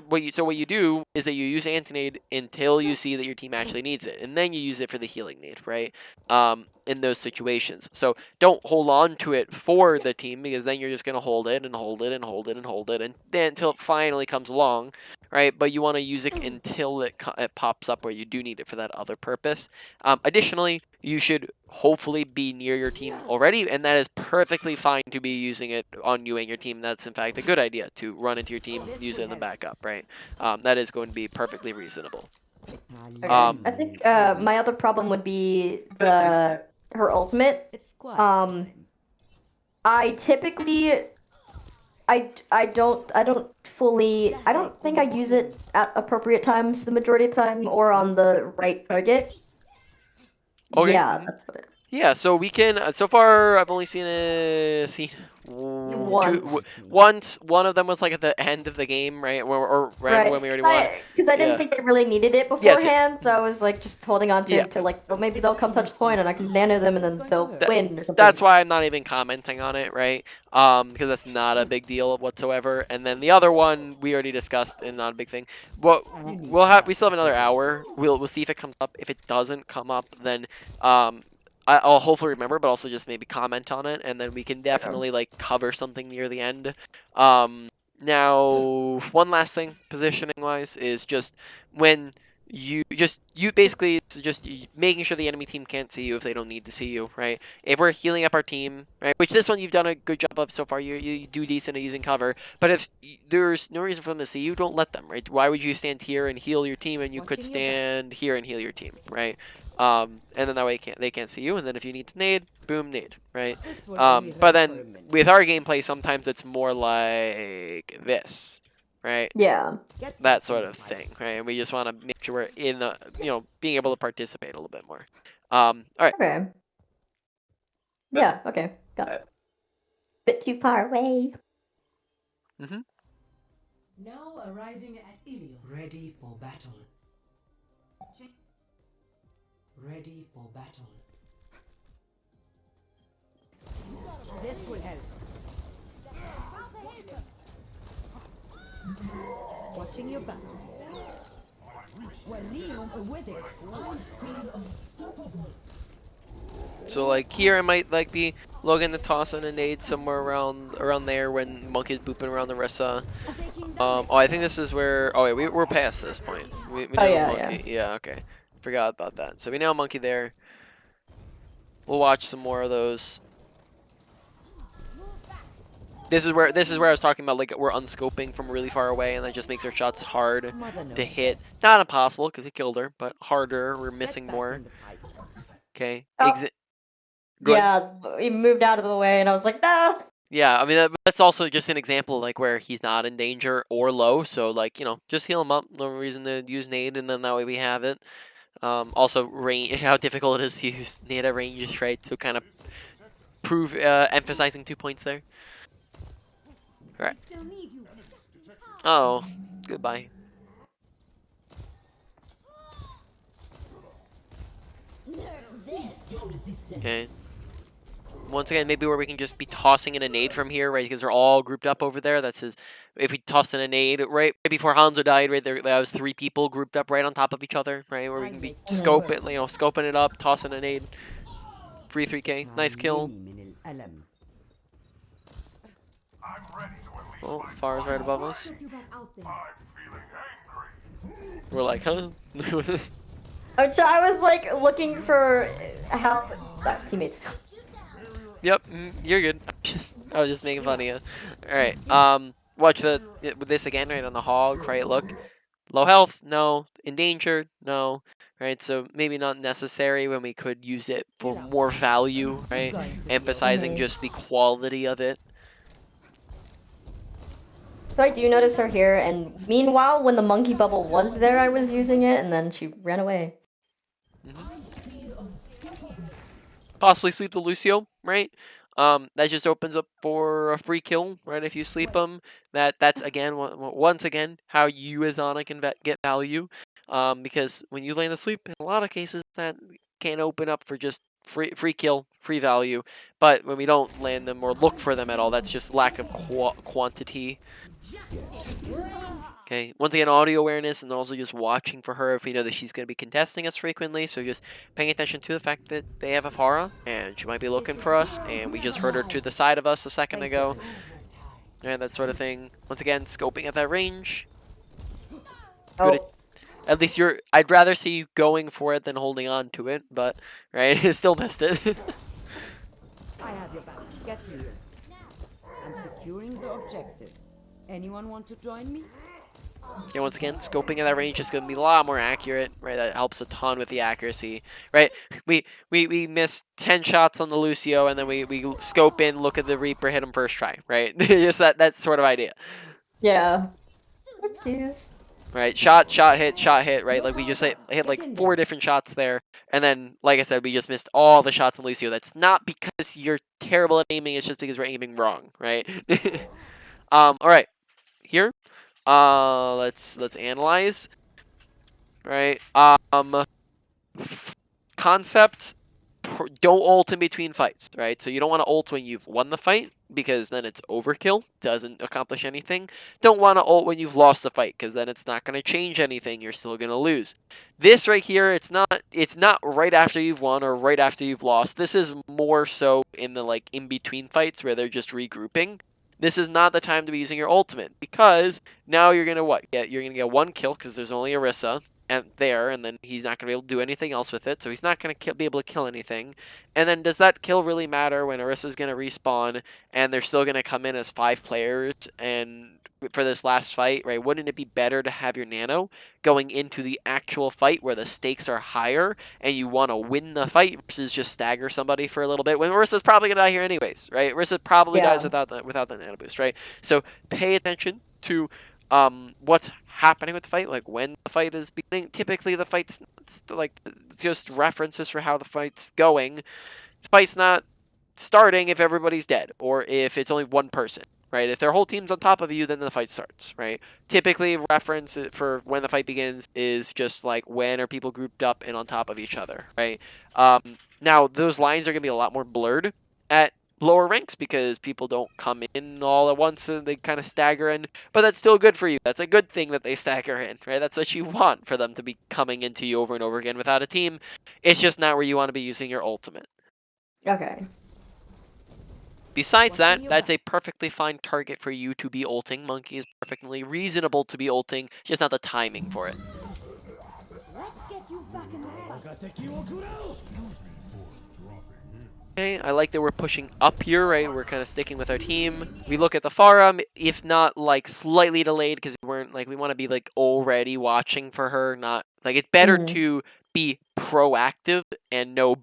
what you do is that you use anti-nade until you see that your team actually needs it, and then you use it for the healing nade, right? In those situations. So don't hold on to it for the team because then you're just gonna hold it and hold it and hold it and hold it and then until it finally comes along, right? But you want to use it until it pops up where you do need it for that other purpose. Additionally, you should hopefully be near your team already, and that is perfectly fine to be using it on you and your team. That's in fact a good idea to run into your team, use it in the backup, right? That is going to be perfectly reasonable. Okay. I think my other problem would be her ultimate. It's quiet. I typically I don't think I use it at appropriate times the majority of the time or on the right target. Okay. Yeah, that's what it. Yeah, so we can. So far, I've only seen Once. once. One of them was like at the end of the game, right? Or right when we already won. Because I didn't Yeah. think they really needed it Yes, beforehand, yes. so I was like just holding on to Yeah. it to like, oh, maybe they'll come touch the point and I can nano them and then they'll win or something. That's why I'm not even commenting on it, right? Because that's not a big deal whatsoever. And then the other one we already discussed and not a big thing. But we still have another hour. We'll see if it comes up. If it doesn't come up, then I'll hopefully remember, but also just maybe comment on it, and then we can definitely like cover something near the end. Now, one last thing, positioning wise, is just when you basically it's just making sure the enemy team can't see you if they don't need to see you, right? If we're healing up our team, right, which this one you've done a good job of so far, you do decent at using cover, but if there's no reason for them to see you, don't let them, right? Why would you stand here and heal your team and you could stand here and heal your team, right? And then that way they can't see you, and then if you need to nade, boom, nade, right? But then with our gameplay, sometimes it's more like this, right? Yeah. That sort of thing, right? And we just want to make sure we're in the, being able to participate a little bit more. All right. Okay. Yeah, okay. Got it. Bit too far away. Mm-hmm. Now arriving at Ilios. Ready for battle. Ready for battle. This will help. Watching your back. Well, with it. So like here, I might like be looking to toss in a nade somewhere around there when Monkey's booping around the Rissa. Oh, I think this is where. Oh wait, we're past this point. We know yeah, Monkey. Yeah, okay. Forgot about that. So we know Monkey there. We'll watch some more of those. This is where I was talking about, like, we're unscoping from really far away, and that just makes our shots hard to hit. Not impossible because he killed her, but harder. We're missing more. Okay. Oh. Go ahead. Yeah, he moved out of the way, and I was like, no. Yeah, I mean that's also just an example, like where he's not in danger or low. So like just heal him up. No reason to use nade, and then that way we have it. Also range, how difficult it is to use nade at range, right? So kind of emphasizing 2 points there. All right. Oh, goodbye. Okay. Once again, maybe where we can just be tossing in a nade from here, right? Because they're all grouped up over there. That's his. If we tossed in a nade right before Hanzo died, right there, was 3 people grouped up right on top of each other, right? Where we can be scoping it up, tossing a nade. Free 3K, nice kill. Oh, Far's right above us. We're like, huh? So I was like looking for help. Teammates. Yep, you're good. I was just making fun of you. All right. Watch this again, right on the hog. Right, look. Low health, no. Endangered, no. Right, so maybe not necessary when we could use it for more value, right? Emphasizing just the quality of it. So I do notice her here, and meanwhile, when the monkey bubble was there, I was using it, and then she ran away. Possibly sleep the Lucio, right? That just opens up for a free kill, right? If you sleep them, that's again once again how you as Ana can get value, because when you land asleep, in a lot of cases that can open up for just free kill, free value. But when we don't land them or look for them at all, that's just lack of quantity. Okay, once again, audio awareness, and also just watching for her if we know that she's going to be contesting us frequently. So just paying attention to the fact that they have a Pharah, and she might be looking for us, and we just heard her to the side of us a second ago. And that sort of thing. Once again, scoping at that range. Oh. At least I'd rather see you going for it than holding on to it, but, right, still missed it. I have your back. Get clear. I'm securing the objective. Anyone want to join me? Okay, once again, scoping at that range is going to be a lot more accurate, right? That helps a ton with the accuracy, right? We missed 10 shots on the Lucio, and then we scope in, look at the Reaper, hit him first try, right? Just that sort of idea. Yeah. Oopsies. Right, shot, hit, right? Like, we just hit like 4 different shots there, and then, like I said, we just missed all the shots on Lucio. That's not because you're terrible at aiming, it's just because we're aiming wrong, right? Alright, here, let's analyze, right? Concept, don't ult in between fights, right? So you don't want to ult when you've won the fight, because then it's overkill, doesn't accomplish anything. Don't want to ult when you've lost the fight, because then it's not going to change anything, you're still going to lose. This right here, it's not right after you've won or right after you've lost. This is more so in the like in-between fights where they're just regrouping. This is not the time to be using your ultimate, because now you're going to what? You're going to get 1 kill, because there's only Orisa and then he's not going to be able to do anything else with it, so he's not going to be able to kill anything. And then does that kill really matter when Orisa's going to respawn and they're still going to come in as 5 players and for this last fight, right? Wouldn't it be better to have your Nano going into the actual fight where the stakes are higher and you want to win the fight versus just stagger somebody for a little bit when Orisa's probably going to die here anyways, right? Orisa probably dies without the Nano boost, right? So pay attention to what's happening with the fight, like when the fight is beginning. Typically the fight's like just references for how the fight's going. The fight's not starting if everybody's dead or if it's only one person, right? If their whole team's on top of you, then the fight starts, right? Typically reference for when the fight begins is just like when are people grouped up and on top of each other, right? Now those lines are going to be a lot more blurred at lower ranks because people don't come in all at once and they kind of stagger in, but that's still good for you. That's a good thing that they stagger in, right? That's what you want, for them to be coming into you over and over again without a team. It's just not where you want to be using your ultimate. Okay. Besides that, that's a perfectly fine target for you to be ulting. Monkey is perfectly reasonable to be ulting, just not the timing for it. Let's get you back in the fight. Okay, I like that we're pushing up here, right? We're kind of sticking with our team. We look at the Pharah, if not like slightly delayed, because we want to be like already watching for her. Not like, it's better to be proactive and know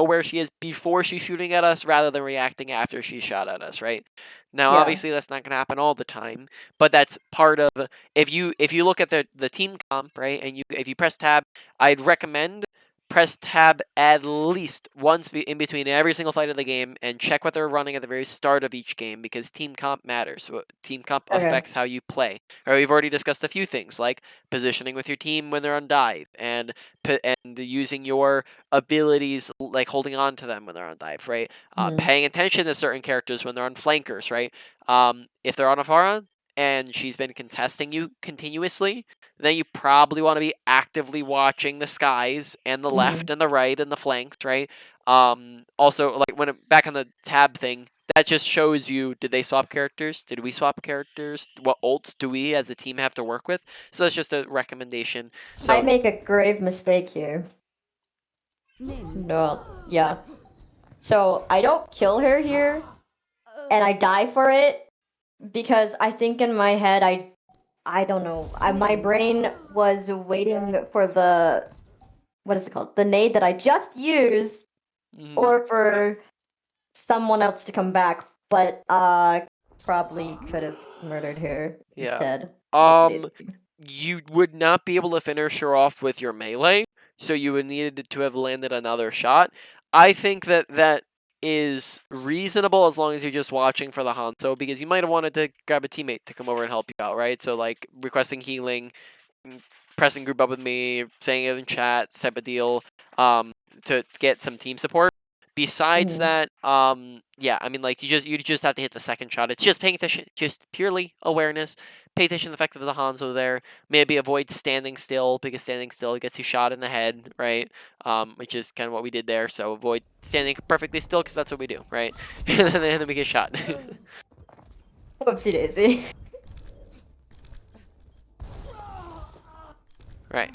where she is before she's shooting at us, rather than reacting after she shot at us, right? Now, obviously, that's not going to happen all the time, but that's part of if you look at the team comp, right? And if you press tab, I'd recommend press tab at least once in between every single fight of the game and check what they're running at the very start of each game, because team comp matters. Team comp affects how you play. Or we've already discussed a few things like positioning with your team when they're on dive and using your abilities, like holding on to them when they're on dive, right? Paying attention to certain characters when they're on flankers, right? If they're on a Pharah and she's been contesting you continuously, then you probably want to be actively watching the skies and the left and the right and the flanks, right? Also, like back on the tab thing, that just shows you, did they swap characters? Did we swap characters? What ults do we as a team have to work with? So that's just a recommendation. So I make a grave mistake here. No, yeah. So I don't kill her here, and I die for it, because I think in my head I don't know. My brain was waiting for the, what is it called? The nade that I just used, or for someone else to come back, but probably could have murdered her instead. You would not be able to finish her off with your melee, so you would need to have landed another shot. I think that is reasonable as long as you're just watching for the Hanzo, because you might have wanted to grab a teammate to come over and help you out, right? So like requesting healing, pressing group up with me, saying it in chat, type of deal, to get some team support. Besides that, yeah, I mean, like, you just have to hit the second shot. It's just paying attention, just purely awareness. Pay attention to the fact that there's a Hanzo there. Maybe avoid standing still, because standing still gets you shot in the head, right? Which is kind of what we did there. So avoid standing perfectly still, because that's what we do, right? And then we get shot. Whoopsie daisy. Right.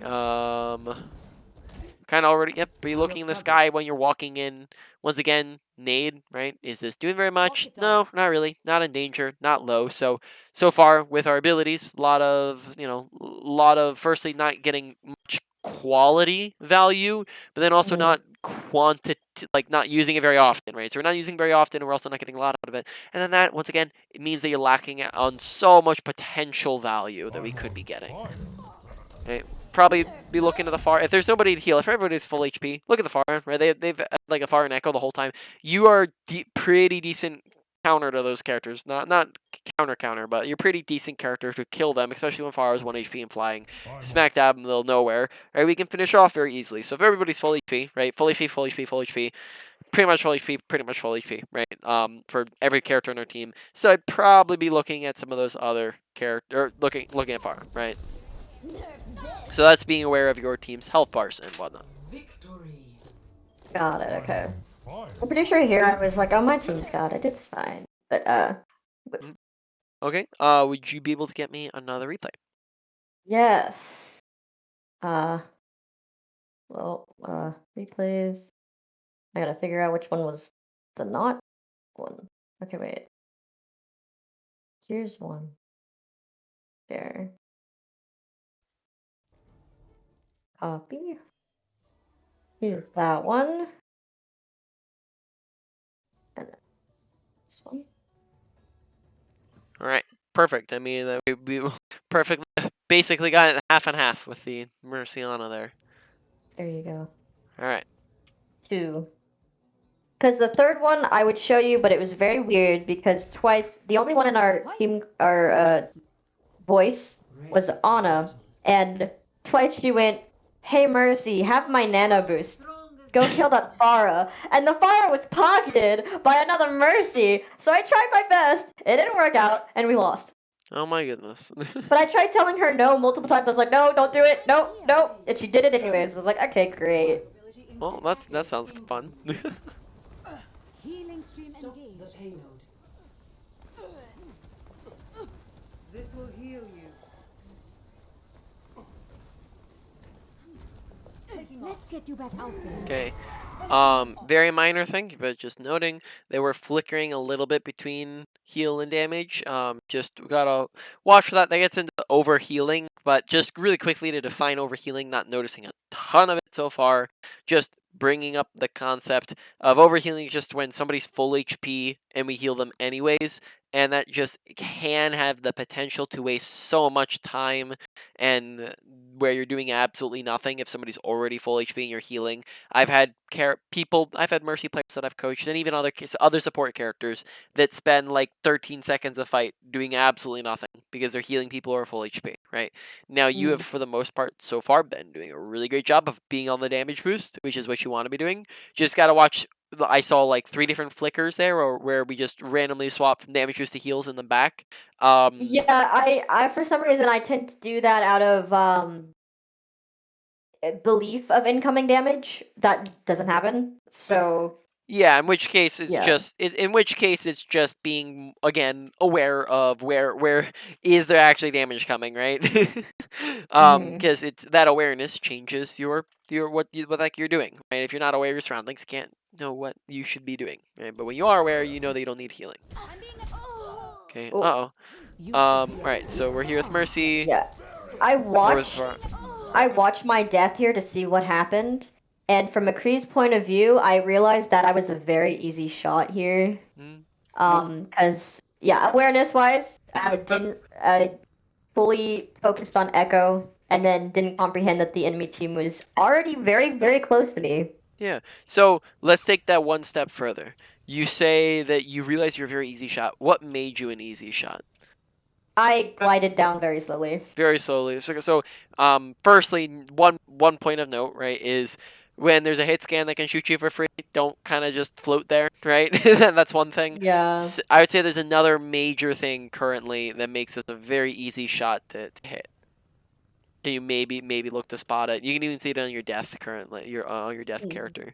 Kind of already. Yep. Be looking in the sky when you're walking in. Once again, Nade. Right. Is this doing very much? No, not really. Not in danger. Not low. So far with our abilities, a lot of firstly not getting much quality value, but then also not quantity, like not using it very often, right? So we're not using it very often, and we're also not getting a lot out of it. And then that, once again, it means that you're lacking on so much potential value that we could be getting. Right? Probably be looking to the far. If there's nobody to heal, if everybody's full HP, look at the far. Right? They've had like a far and echo the whole time. You are pretty decent counter to those characters. Not counter, but you're pretty decent character to kill them, especially when far is 1 HP and flying. Smack dab in the middle of nowhere. Right? We can finish off very easily. So if everybody's full HP, right? Full HP, full HP, full HP. Pretty much full HP, pretty much full HP, right? For every character on our team. So I'd probably be looking at some of those other character, looking at far, right? So that's being aware of your team's health bars and whatnot. Victory. Got it. Okay. I'm pretty sure here I was like, oh, my team's got it. It's fine. But Okay. Would you be able to get me another replay? yes. Replays. I gotta figure out which one was the not one. Okay, wait. Here's one. There. Copy. Here's that one. And this one. All right. Perfect. I mean, we perfectly, basically got it half and half with the Merciana there. There you go. All right. 2. Because the third one I would show you, but it was very weird because twice the only one in our team, our voice was Anna, and twice she went, "Hey Mercy, have my Nana boost. Go kill that Pharah." And the Pharah was pocketed by another Mercy. So I tried my best. It didn't work out, and we lost. Oh my goodness. But I tried telling her no multiple times. I was like, "No, don't do it. No, no," and she did it anyways. I was like, "Okay, great." Well, that sounds fun. Healing stream Stop the engaged. payload. This will heal you. Let's get you back out there. Okay. Very minor thing, but just noting they were flickering a little bit between heal and damage. Just gotta watch for that. That gets into overhealing, but just really quickly to define overhealing, not noticing a ton of it so far. Just bringing up the concept of overhealing just when somebody's full HP and we heal them anyways, and that just can have the potential to waste so much time and where you're doing absolutely nothing if somebody's already full HP and you're healing. I've had I've had Mercy players that I've coached, and even other support characters that spend like 13 seconds a fight doing absolutely nothing because they're healing people who are full HP. Right now, you have for the most part so far been doing a really great job of being on the damage boost, which is what you want to be doing. Just gotta watch. I saw like 3 different flickers there, or where we just randomly swap from damage boost to heals in the back. Yeah, I for some reason I tend to do that out of belief of incoming damage. That doesn't happen. So Yeah, in which case it's yeah. just being again aware of where is there actually damage coming, right? Because it's that awareness changes your what like you're doing, right? If you're not aware of your surroundings, you can't know what you should be doing, right? But when you are aware, you know that you don't need healing. Okay. Oh. Right. So we're here with Mercy. Yeah. I We're with watched my death here to see what happened, and from McCree's point of view, I realized that I was a very easy shot here. Because yeah, awareness wise, I fully focused on Echo, and then didn't comprehend that the enemy team was already very, very close to me. Yeah. So let's take that one step further. You say that you realize you're a very easy shot. What made you an easy shot? I glided down very slowly. Very slowly. Firstly, one point of note, right, is when there's a hit scan that can shoot you for free, don't kind of just float there, right? That's one thing. Yeah. I would say there's another major thing currently that makes this a very easy shot to hit. Can you maybe look to spot it? You can even see it on your death currently. Your death character.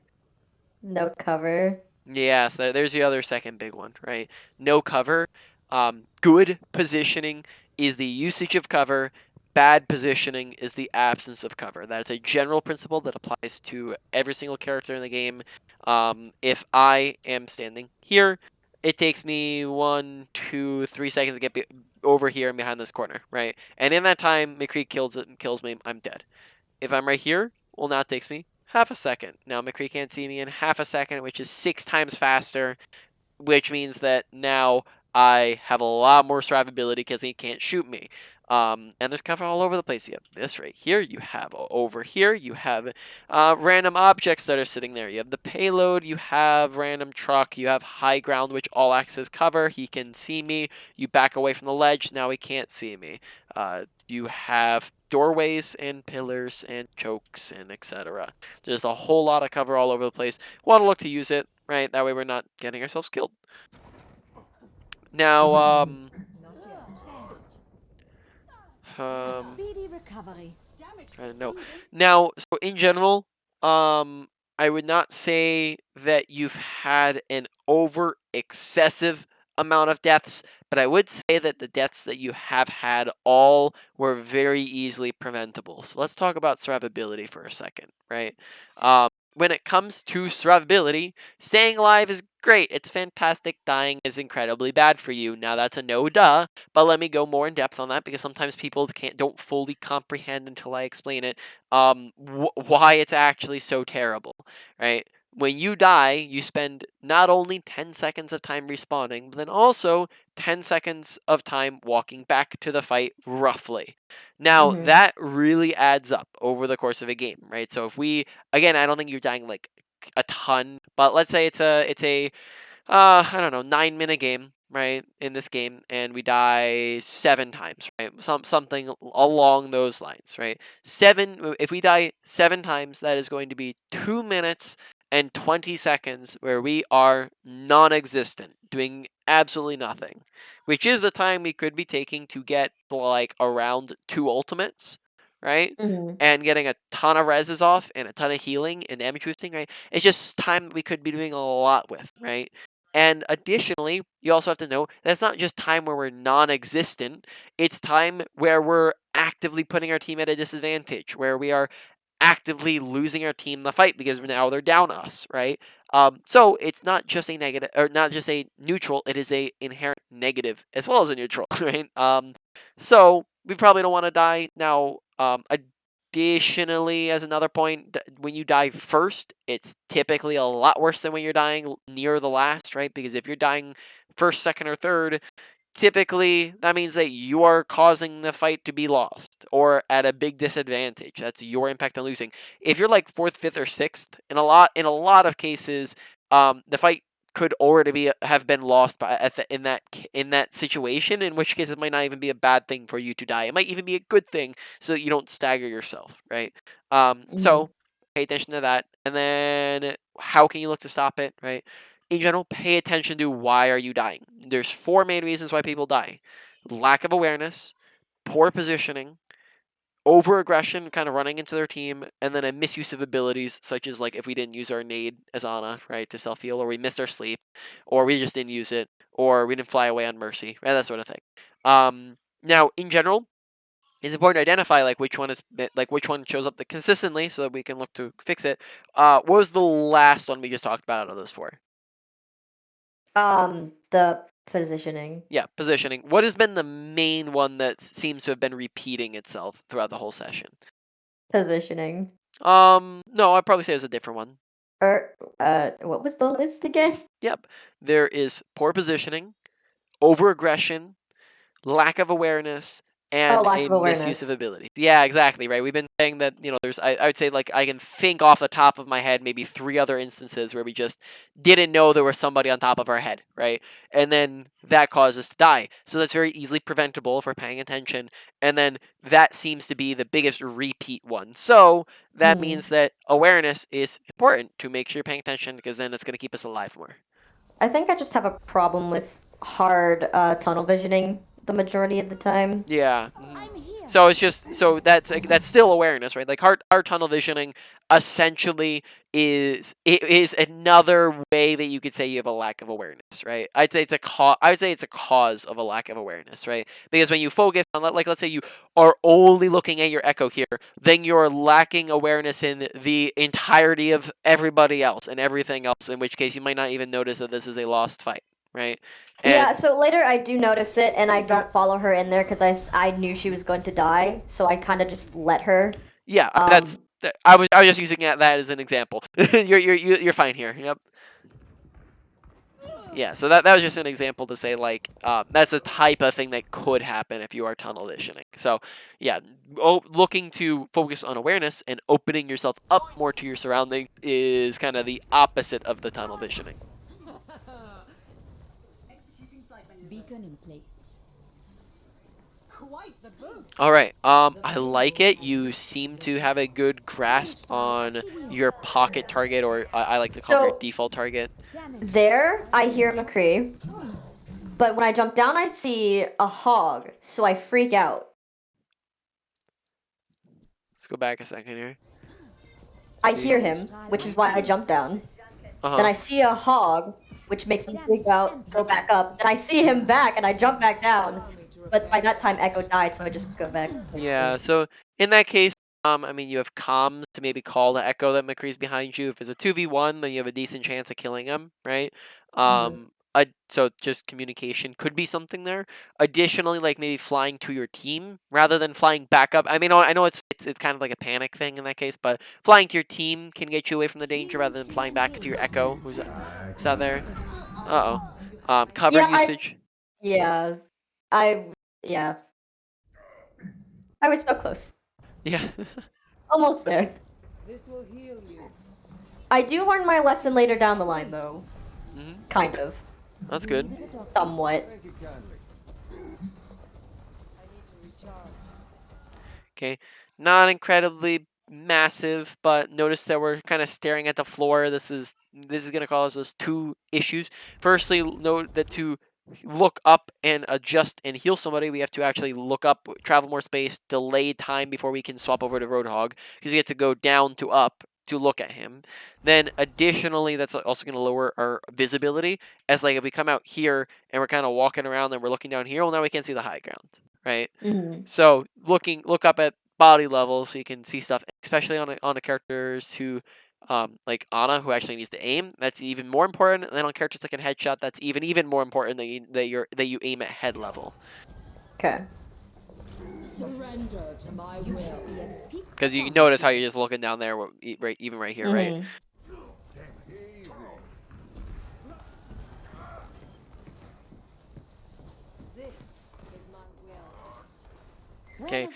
No cover. Yeah, so there's the other second big one, right? No cover. Good positioning is the usage of cover bad positioning is the absence of cover. That is a general principle that applies to every single character in the game. If I am standing here, it takes me 1, 2, 3 seconds to get over here and behind this corner, right? And in that time, McCree kills me, I'm dead. If I'm right here, well, now it takes me half a second. Now McCree can't see me in half a second, which is 6 times faster, which means that now I have a lot more survivability because he can't shoot me. And there's cover all over the place. You have this right here. You have over here. You have random objects that are sitting there. You have the payload. You have random truck. You have high ground, which all acts as cover. He can see me. You back away from the ledge. Now he can't see me. You have doorways and pillars and chokes and etc. There's a whole lot of cover all over the place. Want to look to use it, right? That way we're not getting ourselves killed. Now, Speedy recovery. I don't know. Now, so in general, I would not say that you've had an over excessive amount of deaths, but I would say that the deaths that you have had all were very easily preventable. So let's talk about survivability for a second, right? When it comes to survivability, staying alive is great. It's fantastic. Dying is incredibly bad for you. Now that's a no duh, but let me go more in depth on that because sometimes people don't fully comprehend until I explain it. Why it's actually so terrible, right? When you die, you spend not only 10 seconds of time respawning, but then also 10 seconds of time walking back to the fight, roughly. Now, that really adds up over the course of a game, right? So if we, again, I don't think you're dying like a ton, but let's say it's a I don't know, 9-minute game, right? In this game, and we die 7 times, right? Something along those lines, right? If we die 7 times, that is going to be 2 minutes and 20 seconds where we are non-existent, doing absolutely nothing, which is the time we could be taking to get like around 2 ultimates, right? And getting a ton of reses off and a ton of healing and damage boosting, right? It's just time that we could be doing a lot with, right? And additionally, you also have to know that's not just time where we're non-existent. It's time where we're actively putting our team at a disadvantage, where we are actively losing our team in the fight because now they're down us, right? So it's not just a negative or not just a neutral. It is a inherent negative as well as a neutral, right? So we probably don't want to die now. Additionally, as another point, when you die first, it's typically a lot worse than when you're dying near the last, right? Because if you're dying first, second, or third, typically that means that you are causing the fight to be lost or at a big disadvantage. That's your impact on losing. If you're like fourth, fifth, or sixth, in a lot of cases, the fight could already have been lost in that situation. In which case, it might not even be a bad thing for you to die. It might even be a good thing so that you don't stagger yourself, right? So pay attention to that, and then how can you look to stop it, right? In general, pay attention to why are you dying. There's 4 main reasons why people die: lack of awareness, poor positioning, over-aggression, kind of running into their team, and then a misuse of abilities, such as like if we didn't use our Nade as Ana, right, to self-heal, or we missed our sleep, or we just didn't use it, or we didn't fly away on Mercy, right, that sort of thing. Now, in general, it's important to identify which one shows up consistently so that we can look to fix it. What was the last one we just talked about out of those 4? The positioning. Yeah, positioning. What has been the main one that seems to have been repeating itself throughout the whole session? Positioning. No, I'd probably say it was a different one. What was the list again? Yep. There is poor positioning, over-aggression, lack of awareness, and lack a of awareness. misuse of abilities. Yeah, exactly, right? We've been saying that, there's, I would say, I can think off the top of my head maybe 3 other instances where we just didn't know there was somebody on top of our head, right? And then that caused us to die. So that's very easily preventable if we're paying attention. And then that seems to be the biggest repeat one. So that means that awareness is important to make sure you're paying attention because then it's going to keep us alive more. I think I just have a problem with hard tunnel visioning the majority of the time. Yeah. I'm here. So it's just so that's still awareness, right? Like our tunnel visioning essentially is another way that you could say you have a lack of awareness, right? I'd say it's a cause of a lack of awareness, right? Because when you focus on, like, let's say you are only looking at your echo here, then you're lacking awareness in the entirety of everybody else and everything else, in which case you might not even notice that this is a lost fight, right? Yeah, And so later I do notice it, and I don't follow her in there because I knew she was going to die, so I kind of just let her. yeah, Um, I was just using that as an example. You're fine here. Yep. Yeah, so that was just an example to say, like, that's a type of thing that could happen if you are tunnel visioning. So yeah, looking to focus on awareness and opening yourself up more to your surroundings is kind of the opposite of the tunnel visioning. Executing flight maneuver. Beacon in place. Quite the boost. All right. I like it. You seem to have a good grasp on your pocket target, or I like to call it your so default target. there I hear McCree, but when I jump down I see a hog, so I freak out. Let's go back a second here. I See. hear him, which is why I jump down. Then Uh-huh. I see a hog, which makes me freak out, go back up. Then I see him back, and I jump back down. But by that time, Echo died, so I just go back. Yeah, so in that case, I mean, you have comms to maybe call the Echo that McCree's behind you. If it's a 2v1, then you have a decent chance of killing him, right? So just communication could be something there. Additionally, like maybe flying to your team rather than flying back up. I mean, I know it's kind of like a panic thing in that case, but flying to your team can get you away from the danger rather than flying back to your Echo. Is that there? Uh-oh. Cover Yeah, usage. yeah, I, yeah. I was so close. Yeah. Almost there. This will heal you. I do learn my lesson later down the line, though. Kind of. That's good. Somewhat. I need to recharge. Okay, not incredibly massive, but notice that we're kind of staring at the floor. This is going to cause us two issues. Firstly, note that to look up and adjust and heal somebody, we have to actually look up, travel more space, delay time before we can swap over to Roadhog, because you have to go down to up to look at him. Then additionally, that's also going to lower our visibility, as like if we come out here and we're kind of walking around and we're looking down here, well, now we can't see the high ground, right? So look up at body level so you can see stuff, especially on a characters who, like Ana, who actually needs to aim. That's even more important. And then on characters that can headshot, that's even more important that you aim at head level. Okay. Surrender to my will. Because you can notice how you're just looking down there, right, even right here, right? This is my will. Okay.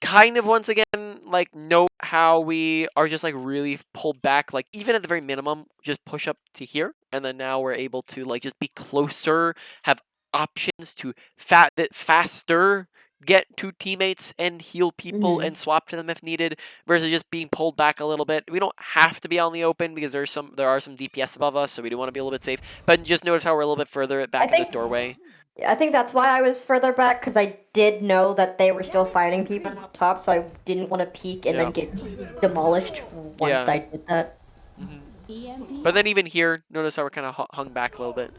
Kind of once again, like, note how we are just like really pulled back, like even at the very minimum, just push up to here, and then now we're able to like just be closer, have options to faster get to teammates and heal people and swap to them if needed, versus just being pulled back a little bit. We don't have to be on the open because there are some DPS above us, so we do want to be a little bit safe. But just notice how we're a little bit further back in this doorway. I think that's why I was further back, because I did know that they were still fighting people up top, so I didn't want to peek and then get demolished once I did that. But then even here, notice how we're kind of hung back a little bit.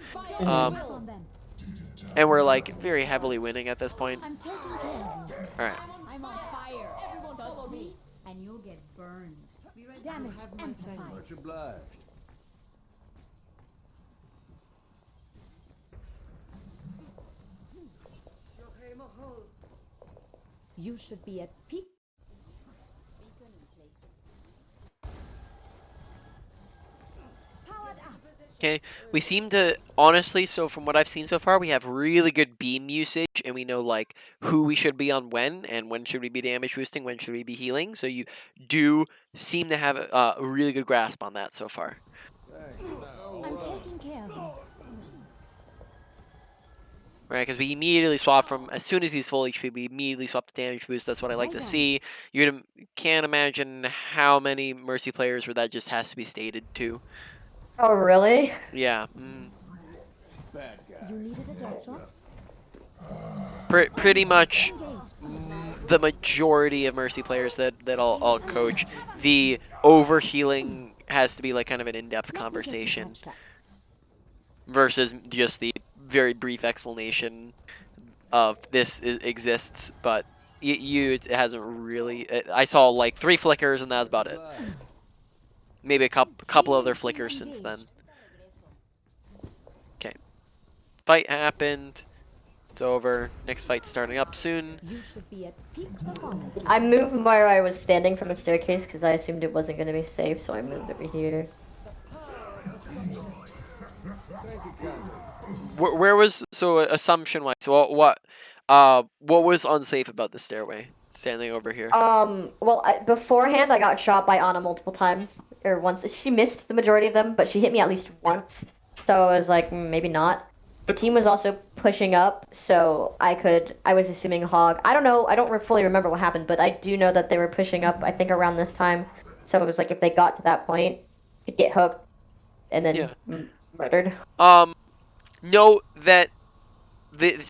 And we're like very heavily winning at this point. I'm taking care of you. Alright. I'm on fire. Everyone follow me, and you'll get burned. Damage amplified. Much obliged. You should be at peak. Powered up. Okay, we seem to, honestly, so from what I've seen so far, we have really good beam usage, and we know, like, who we should be on when, and when should we be damage boosting, when should we be healing, so you do seem to have a really good grasp on that so far. I'm taking care of you. Right, because we immediately swap from, as soon as he's full HP, we immediately swap to damage boost. That's what I like to see. You can't imagine how many Mercy players where that just has to be stated too. Oh, really? Yeah. You needed a doctor? pretty much the majority of Mercy players that I'll coach, the overhealing has to be like kind of an in-depth conversation versus just the very brief explanation of this exists. But it hasn't really. I saw like 3 flickers and that's about it. Maybe a couple other flickers since then. Okay, fight happened. It's over. Next fight's starting up soon. You should be at peak performance. I moved where I was standing from a staircase because I assumed it wasn't going to be safe, so I moved over here. Where was so assumption wise? So what was unsafe about the stairway? Standing over here. Well, beforehand I got shot by Anna multiple times, or once. She missed the majority of them, but she hit me at least once. So I was like, maybe not. The team was also pushing up, so I was assuming Hog. I don't know. I don't fully remember what happened, but I do know that they were pushing up. I think around this time. So it was like if they got to that point, could get hooked, and then murdered. Note that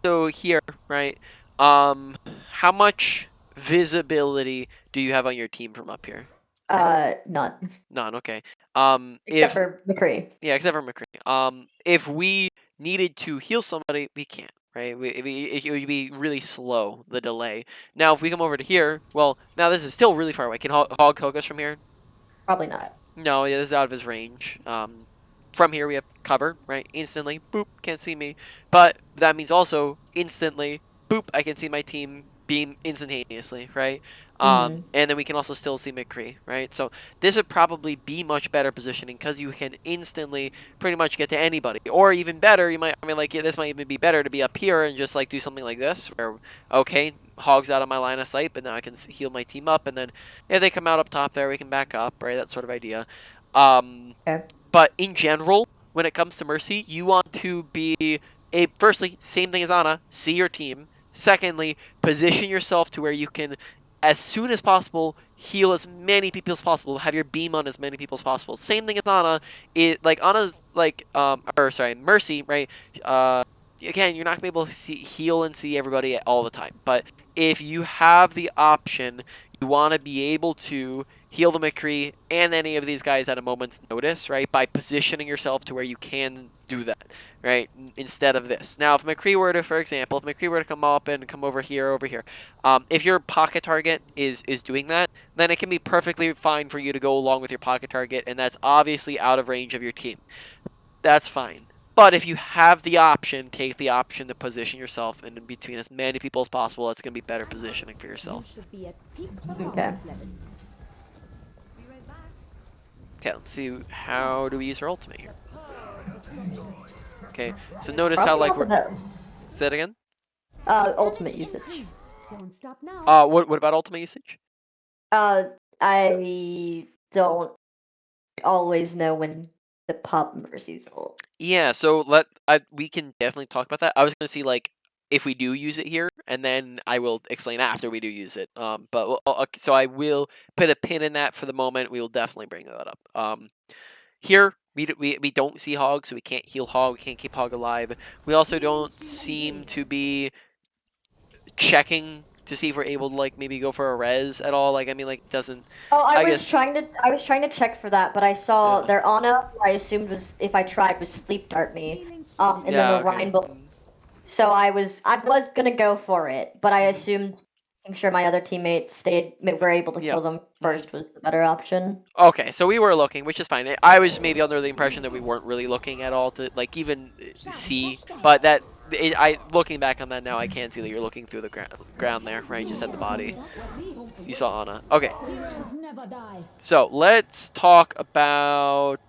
so here, right? How much visibility do you have on your team from up here? None. None. Okay. Except for McCree. Yeah, except for McCree. If we needed to heal somebody, we can't, right? It would be really slow, the delay. Now, if we come over to here, well, now this is still really far away. Can Hog hook us from here? Probably not. No, yeah, this is out of his range. From here we have cover, right? Instantly, boop, can't see me. But that means also, instantly, boop, I can see my team beam instantaneously, right? And then we can also still see McCree, right? So this would probably be much better positioning because you can instantly pretty much get to anybody. Or even better, this might even be better to be up here and just like do something like this, where, okay, Hog's out of my line of sight, but now I can heal my team up, and then if they come out up top there, we can back up, right? That sort of idea. Okay. But in general, when it comes to Mercy, you want to be firstly, same thing as Ana, see your team. Secondly, position yourself to where you can, as soon as possible, heal as many people as possible. Have your beam on as many people as possible. Same thing as Ana. Ana's Mercy, right? Again, you're not gonna be able to heal and see everybody all the time. But if you have the option, you want to be able to heal the McCree and any of these guys at a moment's notice, right? By positioning yourself to where you can do that, right? Instead of this. Now, if McCree were to, for example, if McCree were to come up and come over here, if your pocket target is doing that, then it can be perfectly fine for you to go along with your pocket target, and that's obviously out of range of your team. That's fine. But if you have the option, take the option to position yourself in between as many people as possible. That's going to be better positioning for yourself. You should be at peak performance levels. Okay, let's see. How do we use our ultimate here? Okay, so notice how like we're... Say that again? Ultimate usage. Don't stop now. What about ultimate usage? I don't always know when the pop Mercy's ult. Yeah, so we can definitely talk about that. I was going to see like if we do use it here, and then I will explain after we do use it. So I will put a pin in that for the moment. We will definitely bring that up. Here we don't see Hog, so we can't heal Hog. We can't keep Hog alive. We also don't seem to be checking to see if we're able to like maybe go for a res at all. Like doesn't. Oh, I was trying to check for that, but I saw their Ana, who I assumed was, if I tried, was sleep dart me. And then the Rhine below. So I was gonna go for it, but I assumed making sure my other teammates were able to kill them first was the better option. Okay, so we were looking, which is fine. I was maybe under the impression that we weren't really looking at all to like even see, but looking back on that now, I can see that you're looking through the ground there, right? Just at the body. So you saw Ana. Okay. So let's talk about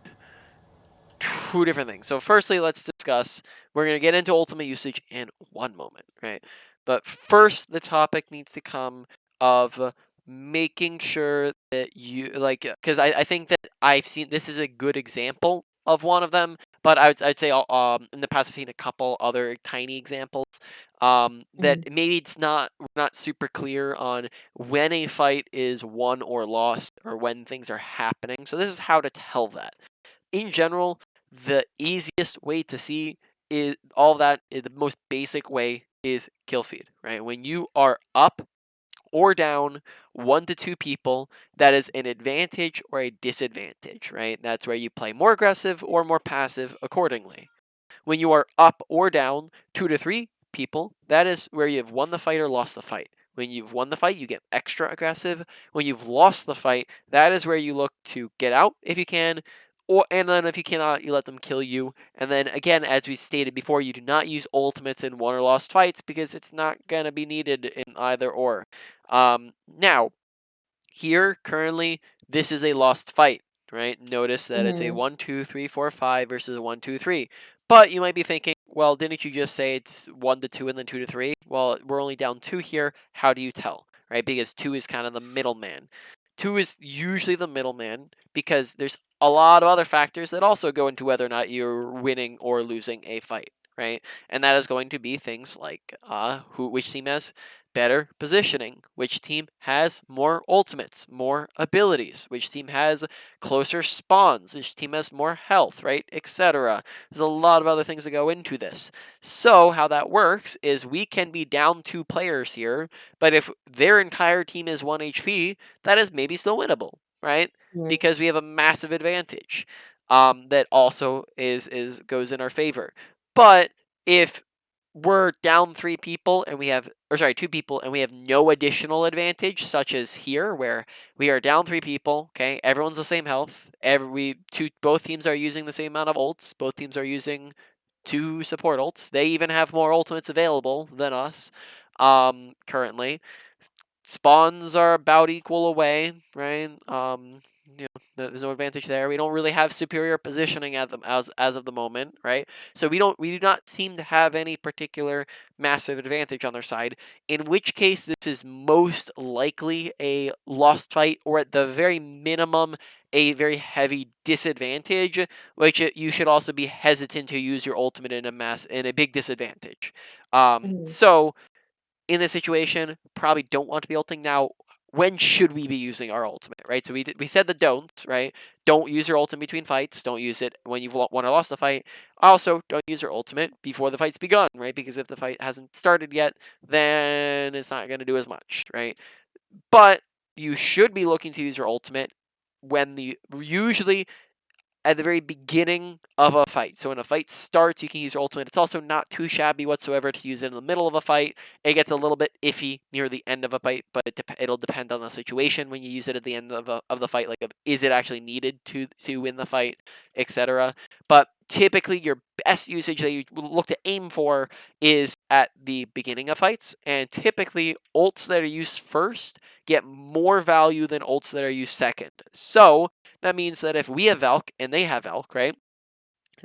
2 different things. So firstly, let's discuss. We're gonna get into ultimate usage in one moment, right? But first, the topic needs to come of making sure that you because I think that I've seen this is a good example of one of them, but I'd say in the past I've seen a couple other tiny examples that maybe it's not super clear on when a fight is won or lost or when things are happening. So this is how to tell that. In general, the easiest way to see is all that is the most basic way is kill feed, right? When you are up or down 1 to 2 people, that is an advantage or a disadvantage, right? That's where you play more aggressive or more passive accordingly. When you are up or down 2 to 3 people, that is where you've won the fight or lost the fight. When you've won the fight, you get extra aggressive. When you've lost the fight, that is where you look to get out if you can, and then if you cannot, you let them kill you. And then again, as we stated before, you do not use ultimates in won or lost fights because it's not gonna be needed in either or. Now, here currently, this is a lost fight, right? Notice that it's a 1, 2, 3, 4, 5 versus a 1, 2, 3. But you might be thinking, well, didn't you just say it's 1 to 2 and then 2 to 3? Well, we're only down 2 here. How do you tell, right? Because 2 is kind of the middleman. 2 is usually the middleman because there's a lot of other factors that also go into whether or not you're winning or losing a fight, right? And that is going to be things like which team has better positioning, which team has more ultimates, more abilities, which team has closer spawns, which team has more health, right, etc. There's a lot of other things that go into this. So how that works is we can be down 2 players here, but if their entire team is 1 HP, that is maybe still winnable, right? Because we have a massive advantage that also goes in our favor. But if we're down 3 people and we have, or sorry, 2 people and we have no additional advantage, such as here where we are down 3 people, okay, everyone's the same health, both teams are using the same amount of ults, both teams are using 2 support ults, they even have more ultimates available than us currently. Spawns are about equal away, right? There's no advantage there. We don't really have superior positioning at them as of the moment, right? So we do not seem to have any particular massive advantage on their side. In which case, this is most likely a lost fight, or at the very minimum, a very heavy disadvantage. Which you should also be hesitant to use your ultimate in a big disadvantage. So in this situation, probably don't want to be ulting now. When should we be using our ultimate, right? So we said the don'ts, right? Don't use your ultimate between fights. Don't use it when you've won or lost a fight. Also, don't use your ultimate before the fight's begun, right? Because if the fight hasn't started yet, then it's not going to do as much, right? But you should be looking to use your ultimate usually at the very beginning of a fight. So when a fight starts, you can use your ultimate. It's also not too shabby whatsoever to use it in the middle of a fight. It gets a little bit iffy near the end of a fight, but it'll depend on the situation when you use it at the end of the fight. Like, is it actually needed to win the fight, etc. But typically, your best usage that you look to aim for is at the beginning of fights, and typically ults that are used first get more value than ults that are used second. So that means that if we have Valk and they have Valk, right?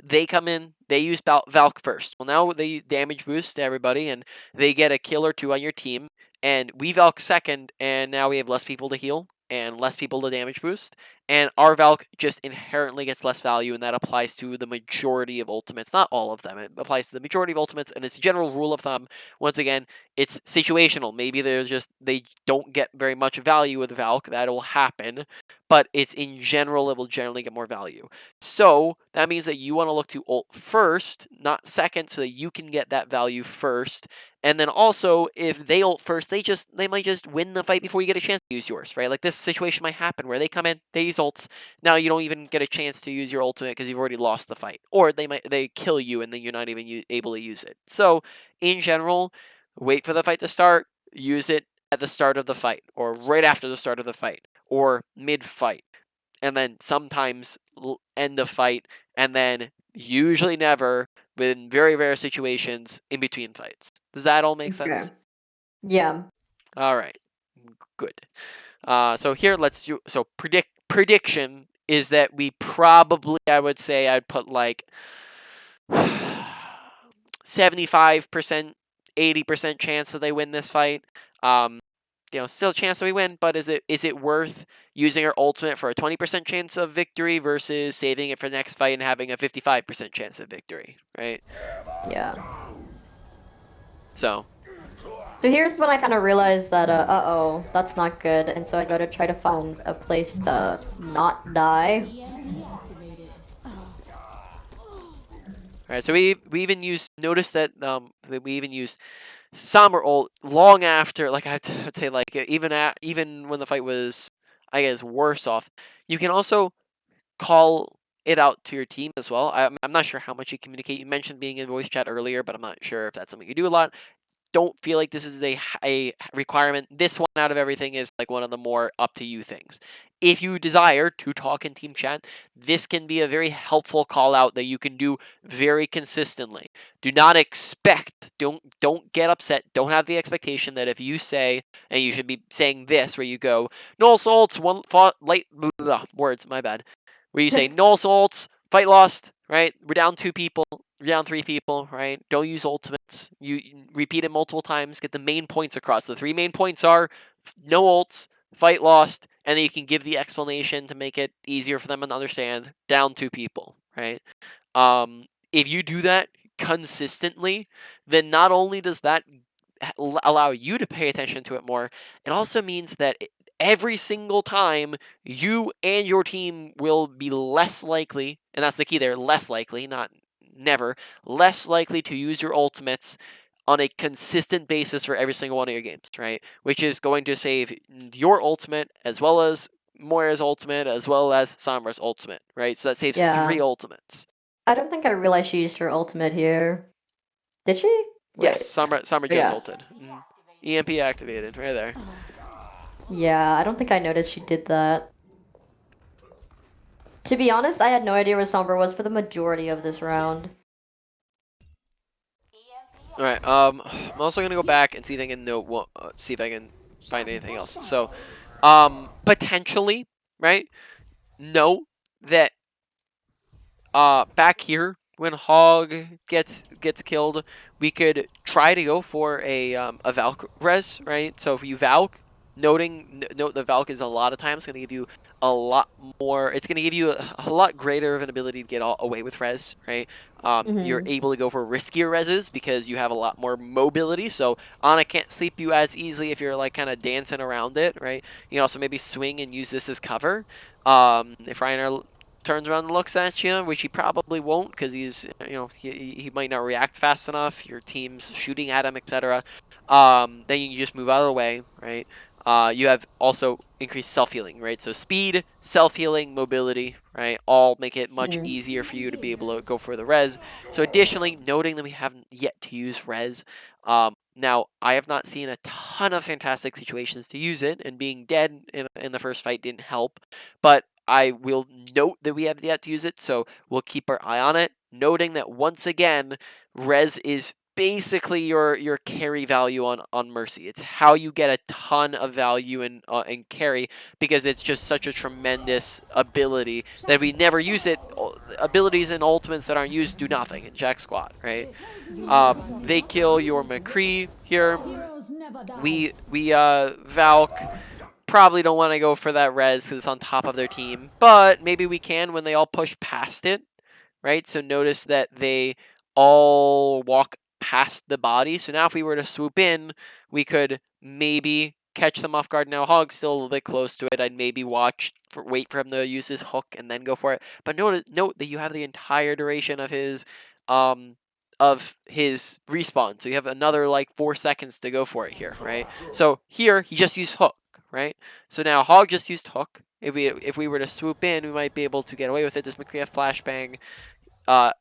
They come in, they use Valk first. Well, now they damage boost to everybody, and they get a kill or 2 on your team. And we Valk second, and now we have less people to heal and less people to damage boost. And our Valk just inherently gets less value, and that applies to the majority of ultimates. Not all of them. It applies to the majority of ultimates, and it's a general rule of thumb. Once again, it's situational. Maybe they don't get very much value with Valk. That will happen. But it's in general, it will generally get more value. So that means that you want to look to ult first, not second, so that you can get that value first. And then also, if they ult first, they might just win the fight before you get a chance to use yours, right? Like this situation might happen where they come in, they use ults, now you don't even get a chance to use your ultimate because you've already lost the fight, or they kill you and then you're not even able to use it. So in general, wait for the fight to start, use it at the start of the fight, or right after the start of the fight, or mid fight, and then sometimes end the fight, and then usually never, in very rare situations, in between fights. Does that all make sense? Yeah. All right, good. So here, let's do. So prediction is that we probably, I would say, I'd put like 75%, 80% chance that they win this fight. Still a chance that we win, but is it worth using our ultimate for a 20% chance of victory versus saving it for the next fight and having a 55% chance of victory, right? Yeah. So here's when I kind of realized that, uh-oh, that's not good, and so I go to try to find a place to not die. Alright, so we even used, notice that we even used Sombra ult long after, like I'd say, like even when the fight was, I guess, worse off, you can also call it out to your team as well. I'm not sure how much you communicate. You mentioned being in voice chat earlier, but I'm not sure if that's something you do a lot. Don't feel like this is a requirement. This one out of everything is like one of the more up to you things. If you desire to talk in team chat, this can be a very helpful call out that you can do very consistently. Do not expect, don't get upset, don't have the expectation that if you say, and you should be saying this where you go, no assaults, one fought late words, my bad. Where you say no assaults, fight lost, right? We're down 2 people, we're down 3 people, right? Don't use ultimates. You repeat it multiple times, get the main points across. The 3 main points are no ults, fight lost, and then you can give the explanation to make it easier for them to understand. Down 2 people, right? If you do that consistently, then not only does that allow you to pay attention to it more, it also means that every single time you and your team will be less likely, and that's the key there, less likely, not never, less likely to use your ultimates on a consistent basis for every single one of your games, right? Which is going to save your ultimate as well as Moira's ultimate as well as Sombra's ultimate, right? So that saves 3 Yeah. ultimates. I don't think I realized she used her ultimate here. Did she? Yes, Wait. Sombra just Yeah. ulted. EMP activated, right there. Yeah, I don't think I noticed she did that. To be honest, I had no idea where Sombra was for the majority of this round. All right. I'm also gonna go back and see if I can see if I can find anything else. So, potentially, right? Know that back here when Hog gets killed, we could try to go for a Valk res, right? So if you Valk, note the Valk is a lot of times going to give you a lot more. It's going to give you a lot greater of an ability to get away with res, right? You're able to go for riskier reses because you have a lot more mobility. So Ana can't sleep you as easily if you're like kind of dancing around it, right? You can also maybe swing and use this as cover. If Reiner turns around and looks at you, which he probably won't because he's, he might not react fast enough. Your team's shooting at him, etc. Then you can just move out of the way, right? You have also increased self-healing, right? So speed, self-healing, mobility, right? All make it much easier for you to be able to go for the res. So additionally, noting that we haven't yet to use res, now, I have not seen a ton of fantastic situations to use it, and being dead in the first fight didn't help. But I will note that we have yet to use it, so we'll keep our eye on it, noting that once again, res is basically your carry value on Mercy. It's how you get a ton of value in carry, because it's just such a tremendous ability that if we never use it, abilities and ultimates that aren't used do nothing in Jack Squat, right? They kill your McCree here. We Valk probably don't want to go for that res because it's on top of their team, but maybe we can when they all push past it, right? So notice that they all walk past the body. So now if we were to swoop in, we could maybe catch them off guard. Now Hog's still a little bit close to it. I'd maybe wait for him to use his hook and then go for it. But note that you have the entire duration of his respawn. So you have another like 4 seconds to go for it here, right? So here he just used hook, right? So now Hog just used hook. If we were to swoop in, we might be able to get away with it. Does McCree have flashbang?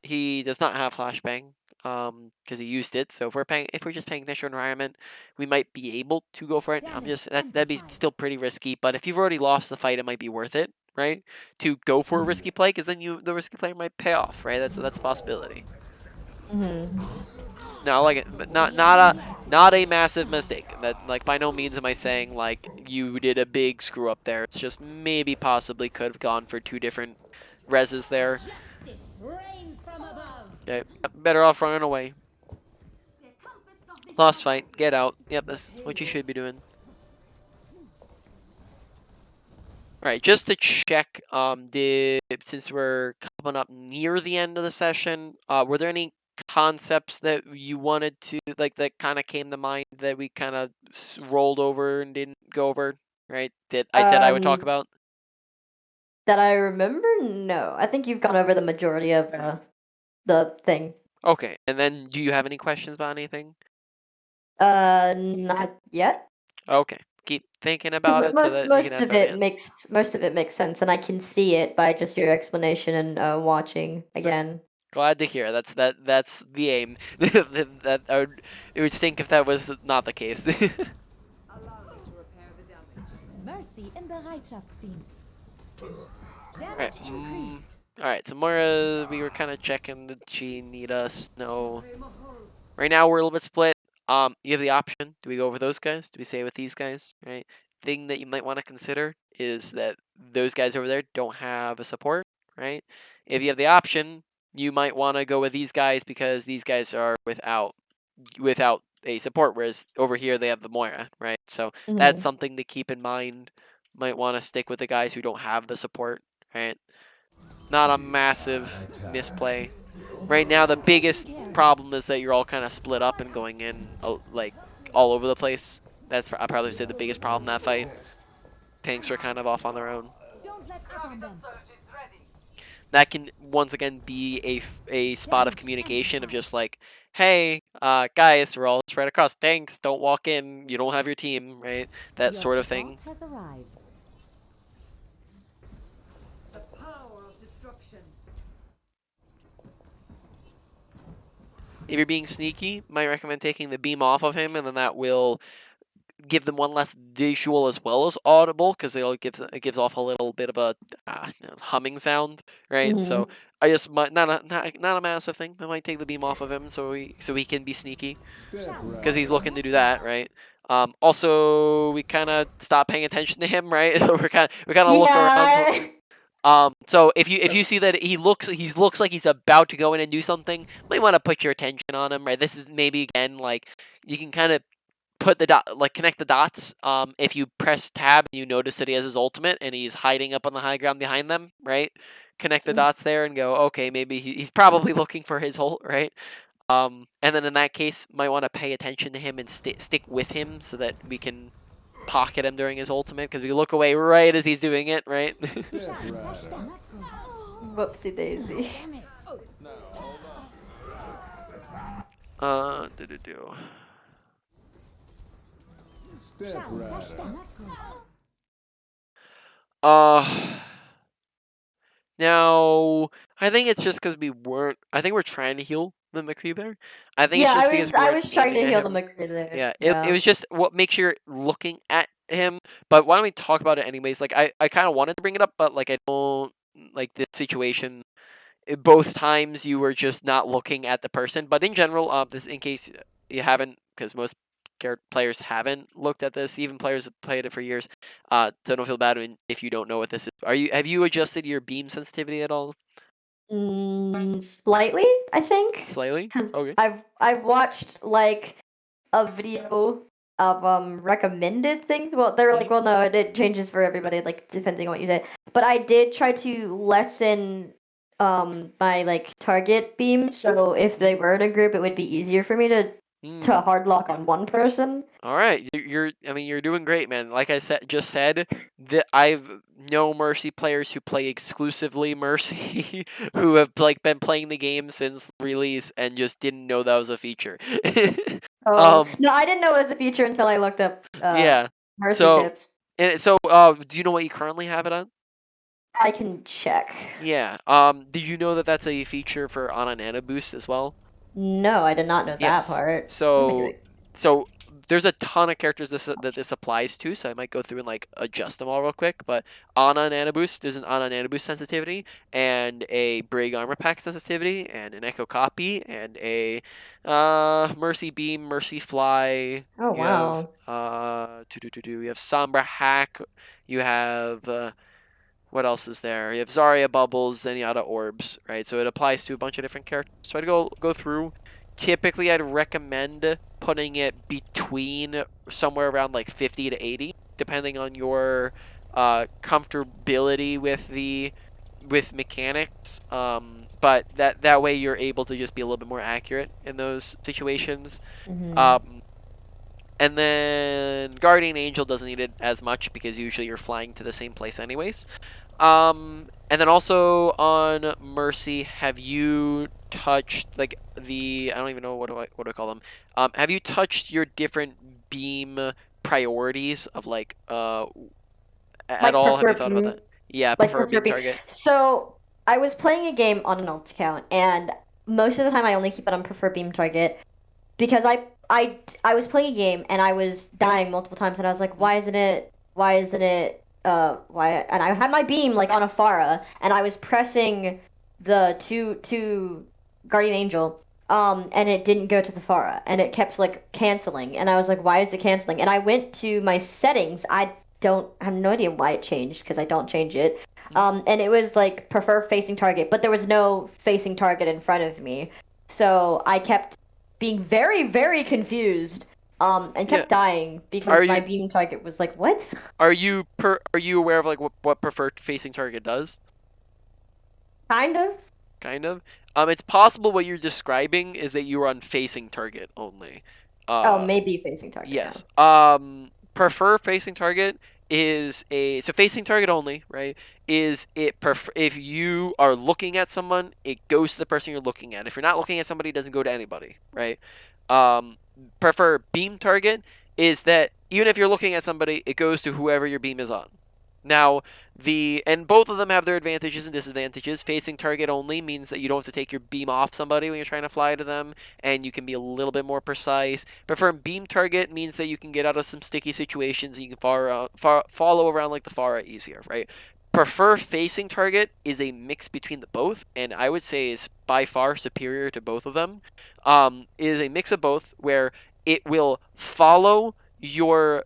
He does not have flashbang because he used it. So if we're just paying attention to environment, we might be able to go for it. That'd be still pretty risky. But if you've already lost the fight, it might be worth it, right? To go for a risky play, because then the risky play might pay off, right? That's a possibility. No, I like it, but not a massive mistake. That, like, by no means am I saying like you did a big screw up there. It's just maybe possibly could have gone for 2 different reses there. Okay, better off running away. Lost fight, get out. Yep, that's what you should be doing. All right, just to check, since we're coming up near the end of the session, were there any concepts that you wanted to, like, that kind of came to mind that we kind of rolled over and didn't go over, right? That I said I would talk about? That I remember? No. I think you've gone over the majority of the thing. Okay, and then do you have any questions about anything? Not yet. Okay, keep thinking about it so that you can ask about it. Most of it makes sense, and I can see it by just your explanation and watching again. Glad to hear. That's the aim. that it would stink if that was not the case. Mercy in Bereitschaftsdienst. Alright, Damage increased. alright, so Moira, we were kind of checking that she need us. No. Right now we're a little bit split. You have the option. Do we go over those guys? Do we stay with these guys? Right. Thing that you might want to consider is that those guys over there don't have a support. Right. If you have the option, you might want to go with these guys because these guys are without a support, whereas over here they have the Moira. Right. So that's something to keep in mind. Might want to stick with the guys who don't have the support. Right. Not a massive misplay. Right now, the biggest problem is that you're all kind of split up and going in like all over the place. That's I probably say the biggest problem in that fight. Tanks are kind of off on their own. Don't let up on them. That can once again be a spot of communication of just like, hey, guys, we're all spread across. Tanks, don't walk in. You don't have your team, right? That Your sort of support thing. has arrived. The power of destruction. If you're being sneaky, might recommend taking the beam off of him, and then that will give them one less visual as well as audible, because it gives off a little bit of a humming sound, right? So I just might not a massive thing. I might take the beam off of him so he can be sneaky, because he's looking to do that, right? Also, we kind of stop paying attention to him, right? So we kind of look around. So if you see that he looks like he's about to go in and do something, might want to put your attention on him, right? This is maybe again like you can kind of put the connect the dots. If you press tab and you notice that he has his ultimate and he's hiding up on the high ground behind them, right? Connect the dots there and go, okay, maybe he's probably looking for his ult, right? And then in that case, might want to pay attention to him and stick with him so that we can pocket him during his ultimate, because we look away right as he's doing it, right? Whoopsie daisy. Damn it. Do. Now, I think it's just because we weren't. I think we're trying to heal the McCree there. I think it's just because we I weren't was trying aiming to at heal the him. McCree there. Yeah, it was just what makes sure you're looking at him. But why don't we talk about it anyways? Like I kind of wanted to bring it up, but like I don't like this situation. Both times you were just not looking at the person. But in general, this in case you haven't, because most players haven't looked at this. Even players have played it for years. So don't feel bad if you don't know what this is. Have you adjusted your beam sensitivity at all? Slightly, I think. Slightly. 'Cause Okay. I've watched like a video of recommended things. Well, they're like, well, no, it changes for everybody, like depending on what you say. But I did try to lessen my like target beam, so if they were in a group, it would be easier for me to hard lock on one person. All right, you're doing great, man. Like I said, that I've no Mercy players who play exclusively Mercy, who have like been playing the game since release and just didn't know that was a feature. Oh no, I didn't know it was a feature until I looked up Yeah. Mercy So tips. do you know what you currently have it on? I can check. Yeah. Did you know that that's a feature for on a Nano Boost as well? No, I did not know that Yes. part. So there's a ton of characters that this applies to, so I might go through and like adjust them all real quick. But Ana Nano Boost, there's an Ana Nano Boost sensitivity, and a Brig Armor Pack sensitivity, and an Echo Copy, and a Mercy Beam, Mercy Fly. Oh You have wow. you have Sombra Hack. You have what else is there? You have Zarya Bubbles, Zenyatta Orbs, right? So it applies to a bunch of different characters. So I'd go through. Typically, I'd recommend putting it between somewhere around like 50 to 80, depending on your comfortability with mechanics. But that way you're able to just be a little bit more accurate in those situations. And then Guardian Angel doesn't need it as much because usually you're flying to the same place anyways. And then also on Mercy, have you touched like the I don't even know what do I call them. Have you touched your different beam priorities of like at Like all? Have you prefer thought about beam, that? Yeah, like prefer prefer beam beam. target. So I was playing a game on an alt account, and most of the time I only keep it on prefer beam target because I was playing a game and I was dying multiple times, and I was like, Mhm. why? And I had my beam like on a Pharah, and I was pressing the two Guardian Angel. And it didn't go to the Pharah, and it kept like canceling, and I was like, why is it canceling? And I went to my settings. I have no idea why it changed because I don't change it. Mhm. And it was like prefer facing target, but there was no facing target in front of me. So I kept being very, very confused, and Yeah. kept dying Are because my you beam target was like, what? are you aware of like what preferred facing target does? Kind of? Kind of. It's possible what you're describing is that you are on facing target only. Oh, Uh, maybe facing target, yeah. Yes. Prefer facing target is a so facing target only, right? Is it if you are looking at someone, it goes to the person you're looking at. If you're not looking at somebody, it doesn't go to anybody, right? Um, Prefer beam target is that even if you're looking at somebody, it goes to whoever your beam is on. Now, and both of them have their advantages and disadvantages. Facing target only means that you don't have to take your beam off somebody when you're trying to fly to them, and you can be a little bit more precise. Preferring beam target means that you can get out of some sticky situations and you can follow around like the Pharah easier, right? Prefer facing target is a mix between the both, and I would say is by far superior to both of them. It is a mix of both where it will follow your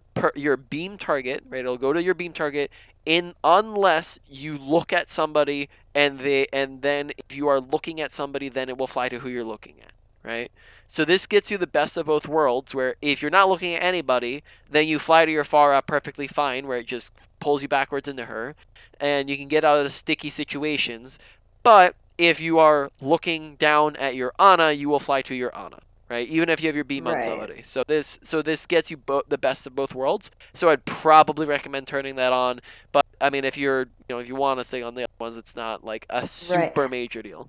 beam target, right? It'll go to your beam target in unless you look at somebody and then if you are looking at somebody, then it will fly to who you're looking at, right? So this gets you the best of both worlds, where if you're not looking at anybody, then you fly to your Pharah perfectly fine, where it just pulls you backwards into her, and you can get out of the sticky situations. But if you are looking down at your Ana, you will fly to your Ana, right? Even if you have your beam on Right. somebody. So this gets you the best of both worlds. So I'd probably recommend turning that on. But I mean, if you want to stay on the other ones, it's not like a Right. super major deal.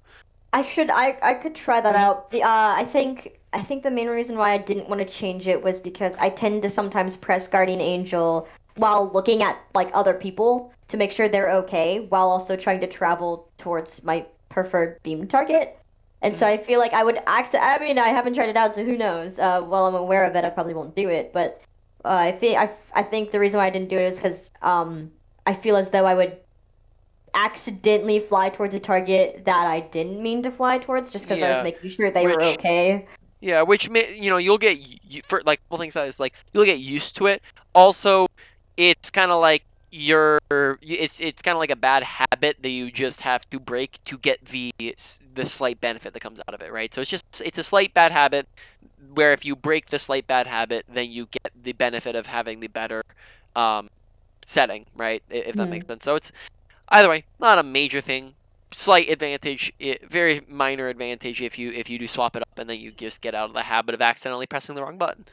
I could try that out. I think the main reason why I didn't want to change it was because I tend to sometimes press Guardian Angel while looking at like other people to make sure they're okay, while also trying to travel towards my preferred beam target. And so Mm-hmm. I feel like I mean, I haven't tried it out, so who knows? While I'm aware of it, I probably won't do it. But I think the reason why I didn't do it is because I feel as though I would accidentally fly towards a target that I didn't mean to fly towards just because I was Yeah, making sure they were which okay. yeah, which you'll get for like couple things that is like you'll get used to it. Also, it's kind of like it's kind of like a bad habit that you just have to break to get the slight benefit that comes out of it, right? So it's a slight bad habit where if you break the slight bad habit, then you get the benefit of having the better um, setting, right? If that makes Hmm. sense. So it's either way, not a major thing. Slight advantage, very minor advantage if you do swap it up and then you just get out of the habit of accidentally pressing the wrong button,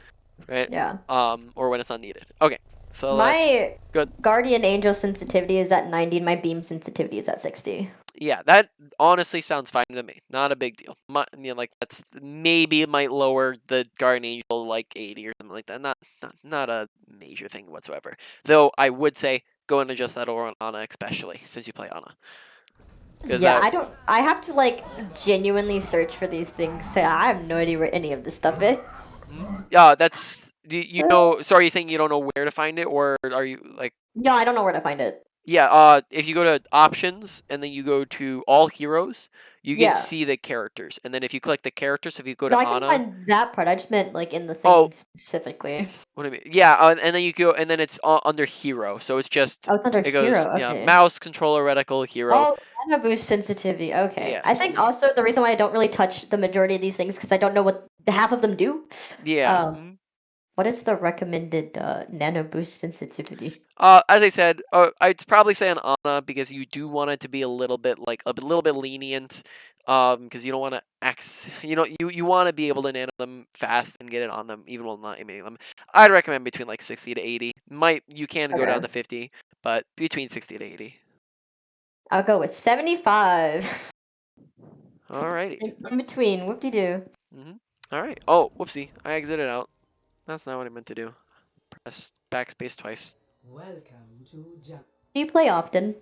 right? Yeah. Or when it's not needed. Okay, so that's My good. Guardian Angel sensitivity is at 90 and my beam sensitivity is at 60. Yeah, that honestly sounds fine to me. Not a big deal. Like that's maybe it might lower the Guardian Angel like 80 or something like that. Not a major thing whatsoever. Though I would say go and adjust that over on Ana, especially since you play Ana, because Yeah, that I have to like genuinely search for these things. So I have no idea where any of this stuff is. Yeah, that's you know. Sorry, you're saying you don't know where to find it, or are you like? No, I don't know where to find it. Yeah. If you go to options and then you go to all heroes, you can Yeah. see the characters, and then if you click the characters, if you go No, to I can Ana, find that part. I just meant like in the oh, thing specifically. what do I mean? Yeah, and then you go, and then it's under hero, so it's just Oh, it's under it goes, hero. yeah, Okay. mouse controller reticle hero. Oh, mana boost sensitivity. Okay. Yeah. I So think also the reason why I don't really touch the majority of these things because I don't know what the half of them do. yeah. Um, what is the recommended nano boost sensitivity? As I said, I'd probably say an Ana because you do want it to be a little bit like little bit lenient, because you don't want to you want to be able to nano them fast and get it on them even while not aiming them. I'd recommend between like 60 to 80. You can go down Okay. to 50, but between 60 to 80. I'll go with 75. Alrighty. In between, whoop-de-doo. Alright. Oh, whoopsie. I exited out. That's not what I meant to do. Press backspace twice. Welcome to Jump. Do you play often?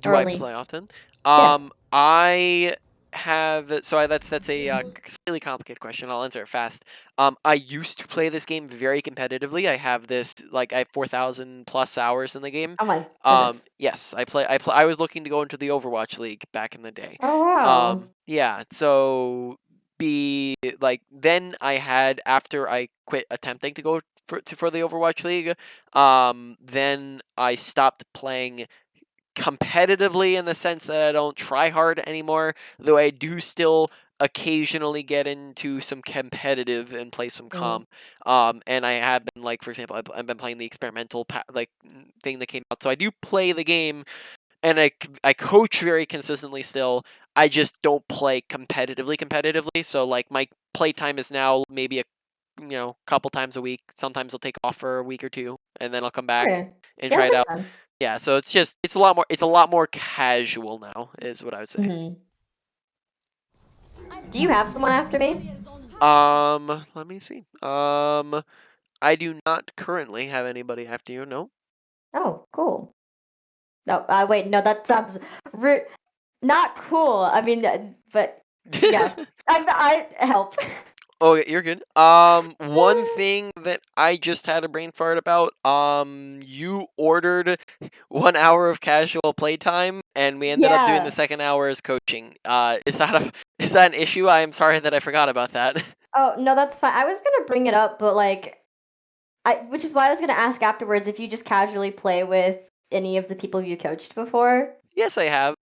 Do Or I only- play often? Yeah. I have that's a slightly complicated question. I'll answer it fast. I used to play this game very competitively. I have this like I have 4,000 plus hours in the game. Oh my goodness. Yes, I was looking to go into the Overwatch League back in the day. Oh wow. Yeah. So then I had after I quit attempting to go for the Overwatch League. Then I stopped playing competitively in the sense that I don't try hard anymore, though I do still occasionally get into some competitive and play some comp. And I have been like, for example, I've been playing the experimental thing that came out, so I do play the game, and I coach very consistently still. I just don't play competitively. So like my playtime is now maybe a couple times a week. Sometimes I'll take off for a week or two, and then I'll come back Okay. and Yeah, try that it makes out. sense. Yeah, so it's a lot more casual now, is what I would say. Mhm. Do you have someone after me? Let me see. I do not currently have anybody after you. No. Oh, cool. No, wait, no, that sounds not cool. I mean, but yeah, I help. Oh, you're good. One thing that I just had a brain fart about. You ordered 1 hour of casual playtime, and we ended up doing the Yeah. second hour as coaching. Is that an issue? I am sorry that I forgot about that. Oh no, that's fine. I was gonna bring it up, but like, which is why I was gonna ask afterwards if you just casually play with any of the people you coached before. Yes, I have.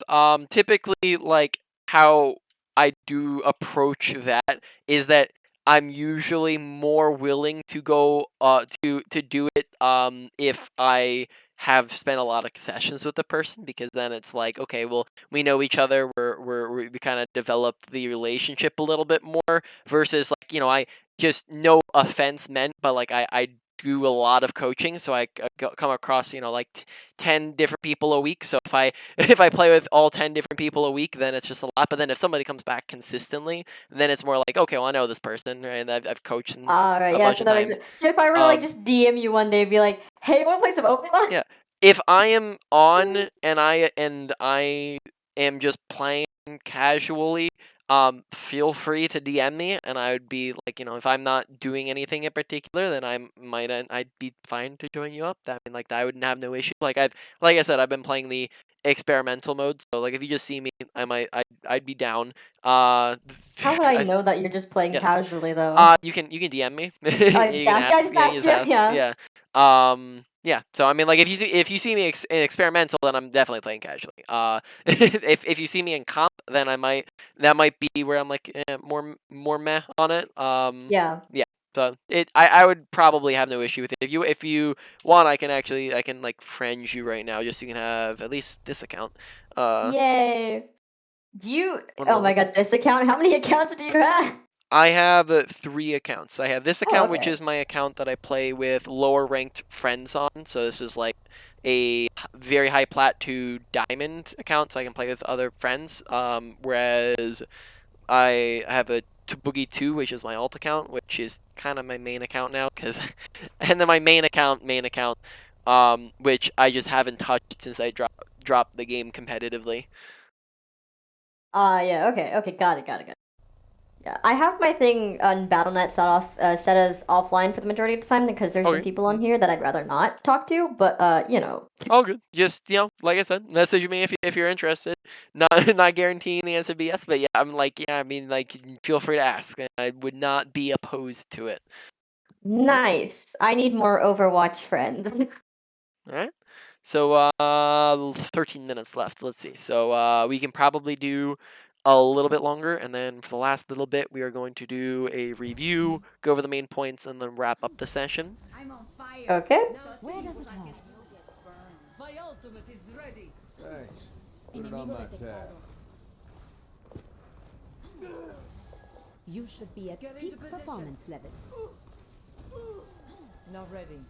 Typically, like how I do approach that is that I'm usually more willing to go to do it if I have spent a lot of sessions with the person, because then it's like, okay, well, we know each other, we kind of developed the relationship a little bit more, versus like, I just, no offense meant, but like I do a lot of coaching, so I come across, like 10 different people a week. So if I if I play with all 10 different people a week, then it's just a lot. But then if somebody comes back consistently, then it's more like, okay, well, I know this person, right? And I've coached them Alright, a yeah, bunch so of that makes times. sense. So if I were to like Um, just DM you one day and be like, hey, wanna play some Overwatch? yeah. If I am on and I am just playing casually, feel free to DM me, and I would be like, if I'm not doing anything in particular, then I'd be fine to join you up. I mean, like, I wouldn't have no issue. Like I said, I've been playing the experimental mode, so like if you just see me, I'd be down. How would I I, know that you're just playing yes. casually though? You can DM me. I You can just, I ask. just Yeah, you asked just you, ask. yeah. Yeah. Yeah. So I mean, like if you see me in experimental, then I'm definitely playing casually. If you see me in comp, then that might be where I'm like more meh on it. Yeah. Yeah. So I would probably have no issue with it. If you want, I can like friend you right now, just so you can have at least this account. Yay. Do you, One oh my moment. god, this account? How many accounts do you have? I have 3 accounts. I have this Oh, account, which okay. is my account that I play with lower ranked friends on. So this is like a very high plat to diamond account, so I can play with other friends. Whereas I have a Tabugi 2, which is my alt account, which is kind of my main account now, and then my main account, which I just haven't touched since I dropped the game competitively. Yeah, okay, got it. Yeah, I have my thing on BattleNet set as offline for the majority of the time because there's some Okay. people on here that I'd rather not talk to, but you know. All good. Just like I said, message me if you're interested. Not not guaranteeing the answer to be yes, but yeah, I'm like, yeah, I mean, like, feel free to ask. I would not be opposed to it. Nice. I need more Overwatch friends. All right. So 13 minutes left. Let's see. So we can probably do a little bit longer, and then for the last little bit, we are going to do a review, go over the main points, and then wrap up the session. I'm on fire. Okay. Where does it hurt? My ultimate is ready. Thanks. Put it on my tab. You should be at Get into peak position. performance levels. Not ready.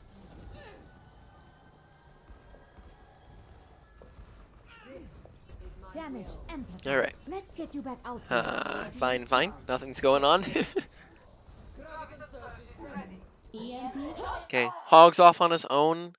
This is Damage amplified. All right. Let's get you back out there. Fine, fine. Nothing's going on. EMP. Okay, Hog's off on his own.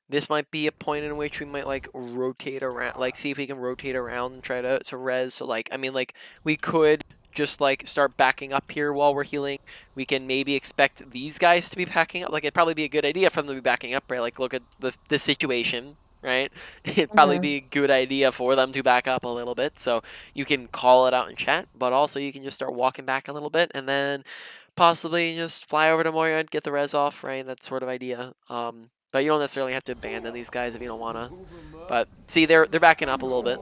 This might be a point in which we might like rotate around, like see if we can rotate around and try to res. So like, I mean, like we could just like start backing up here while we're healing. We can maybe expect these guys to be backing up. Like it'd probably be a good idea for them to be backing up, right? Like look at the situation, right? It'd probably be a good idea for them to back up a little bit. So you can call it out in chat, but also you can just start walking back a little bit and then possibly just fly over to Moira and get the res off, right? That sort of idea. But you don't necessarily have to abandon these guys if you don't wanna. But see, they're backing up a little bit.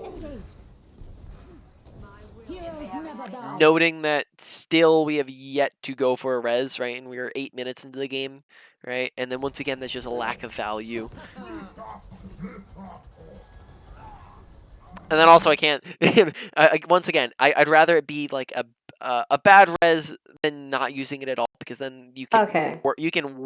Heroes never die. Noting that still we have yet to go for a res, right? And we are 8 minutes into the game, right? And then once again, there's just a lack of value. And then also I can't. Once again, I'd rather it be like a bad res than not using it at all, because then you can you can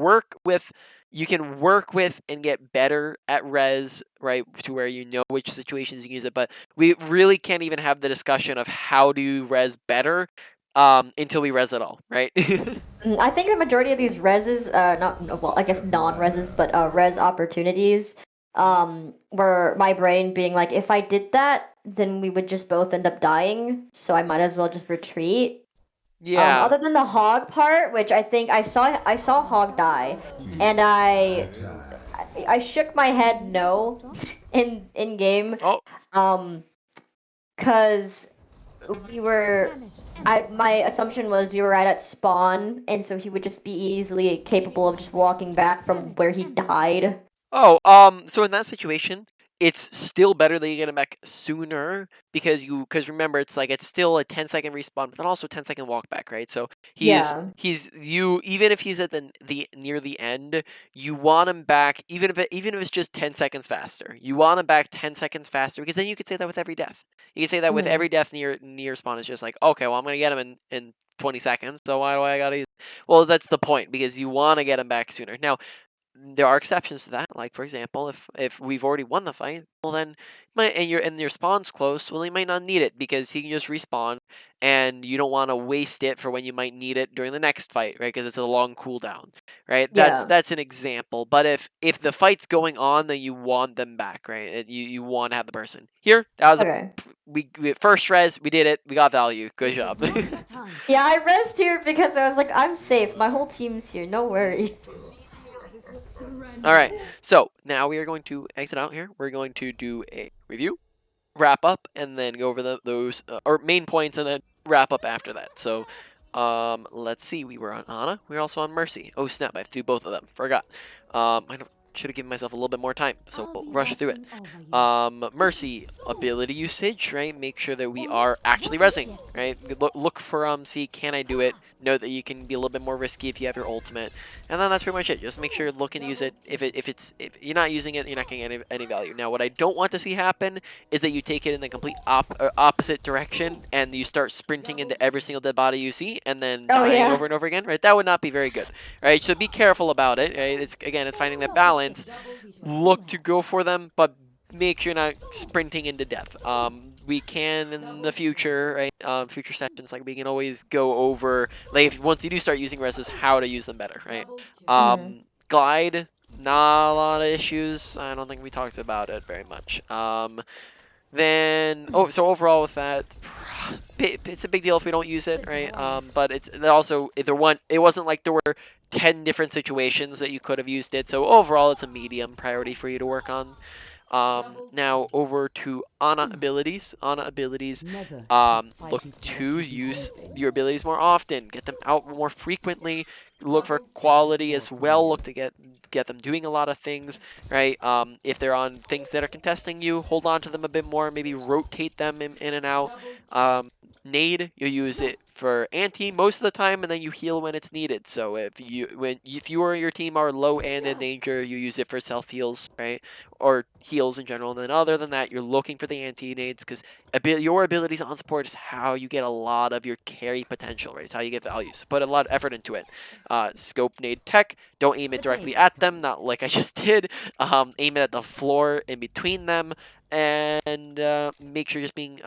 work with and get better at res, right, to where you know which situations you can use it. But we really can't even have the discussion of how to res better until we res at all, right? I think the majority of these reses, I guess non-reses, but res opportunities, were my brain being like, if I did that, then we would just both end up dying, so I might as well just retreat. Yeah. Other than the hog part, which I think I saw hog die, and I shook my head no in game. Oh. Cause we were, my assumption was we were right at spawn, and so he would just be easily capable of just walking back from where he died. Oh, so in that situation, it's still better that you get him back sooner because remember it's like it's still a 10-second respawn, but then also 10-second walk back, right? So he's even if he's at the near the end, you want him back even if it's just 10 seconds faster. You want him back 10 seconds faster because then you could say that with every death. You can say that with every death near spawn. It's just like, okay, well I'm gonna get him in 20 seconds, so why do I gotta use? Well, that's the point, because you want to get him back sooner. Now, there are exceptions to that. Like for example, if we've already won the fight, well then, your spawn's close, well, you might not need it because he can just respawn, and you don't want to waste it for when you might need it during the next fight, right? Because it's a long cooldown, right? That's an example. But if the fight's going on, then you want them back, right? You want to have the person here. That was we first res, we did it, we got value. Good job. Yeah, I resed here because I was like, I'm safe. My whole team's here. No worries. All right, so now we are going to exit out here. We're going to do a review, wrap up, and then go over those or main points, and then wrap up after that. So, let's see. We were on Ana. We were also on Mercy. Oh snap! I have to do both of them. Forgot. I should have given myself a little bit more time, so we'll rush through it. Mercy ability usage, right? Make sure that we are actually resing, right? Look for see, can I do it? Know that you can be a little bit more risky if you have your ultimate, and then that's pretty much it. Just make sure look and use it. If you're not using it, you're not getting any value. Now, what I don't want to see happen is that you take it in the complete opposite direction and you start sprinting into every single dead body you see and then dying over and over again, right? That would not be very good, right? So be careful about it, right? It's finding that balance. Look to go for them, but make sure you're not sprinting into death. We can in the future, right? Future sessions, like we can always go over, like once you do start using reses, how to use them better, right? Glide, not a lot of issues. I don't think we talked about it very much. Then, so overall with that, it's a big deal if we don't use it, right? But it's also, it wasn't like there were 10 different situations that you could have used it. So overall, it's a medium priority for you to work on. Now over to Ana abilities. Look to use your abilities more often. Get them out more frequently. Look for quality as well. Look to get them doing a lot of things, right? If they're on things that are contesting you, hold on to them a bit more. Maybe rotate them in and out. Nade, you use it for anti most of the time, and then you heal when it's needed. So if you or your team are low and in danger, you use it for self heals, right? Or heals in general. And then other than that, you're looking for the anti nades because your abilities on support is how you get a lot of your carry potential, right? It's how you get value. So put a lot of effort into it. Scope nade tech. Don't aim it directly at them, not like I just did. Aim it at the floor in between them, and make sure just being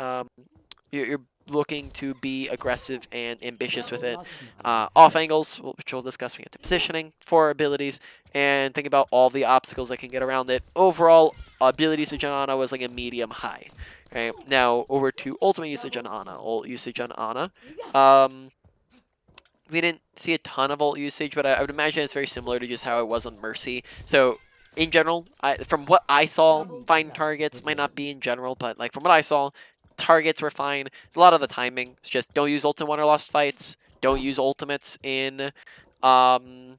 you're looking to be aggressive and ambitious with it. Off angles, which we'll discuss when we get to positioning for abilities, and think about all the obstacles that can get around it. Overall, ability usage on Ana was like a medium high. Right now, over to ultimate usage on Ana. Ult usage on Ana. We didn't see a ton of ult usage, but I would imagine it's very similar to just how it was on Mercy. So in general, from what I saw, fine targets might not be in general, but like from what I saw, targets were fine. A lot of the timing. It's just don't use ult in won or lost fights. Don't use ultimates in don't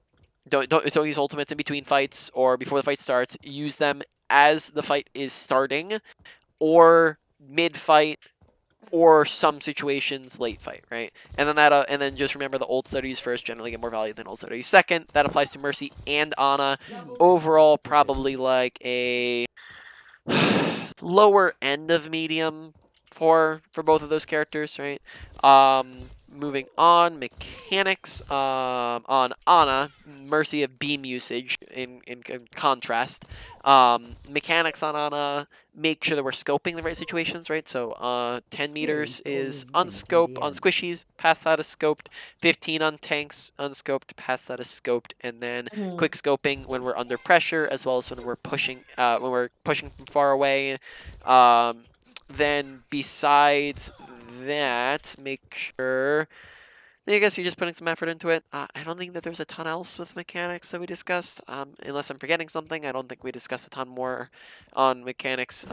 use ultimates in between fights or before the fight starts. Use them as the fight is starting or mid fight or some situations late fight, right? And then just remember the ults that are used first generally get more value than ults that are used second. That applies to Mercy and Ana. Overall, probably like a lower end of medium for both of those characters, right? Moving on, mechanics on Ana, Mercy of beam usage in contrast. Mechanics on Ana, make sure that we're scoping the right situations, right? So 10 meters is unscope on squishies, past that is scoped. 15 on tanks, unscoped, past that is scoped, and then quick scoping when we're under pressure, as well as when we're pushing from far away. Then besides that, make sure. I guess you're just putting some effort into it. I don't think that there's a ton else with mechanics that we discussed. Unless I'm forgetting something, I don't think we discussed a ton more on mechanics.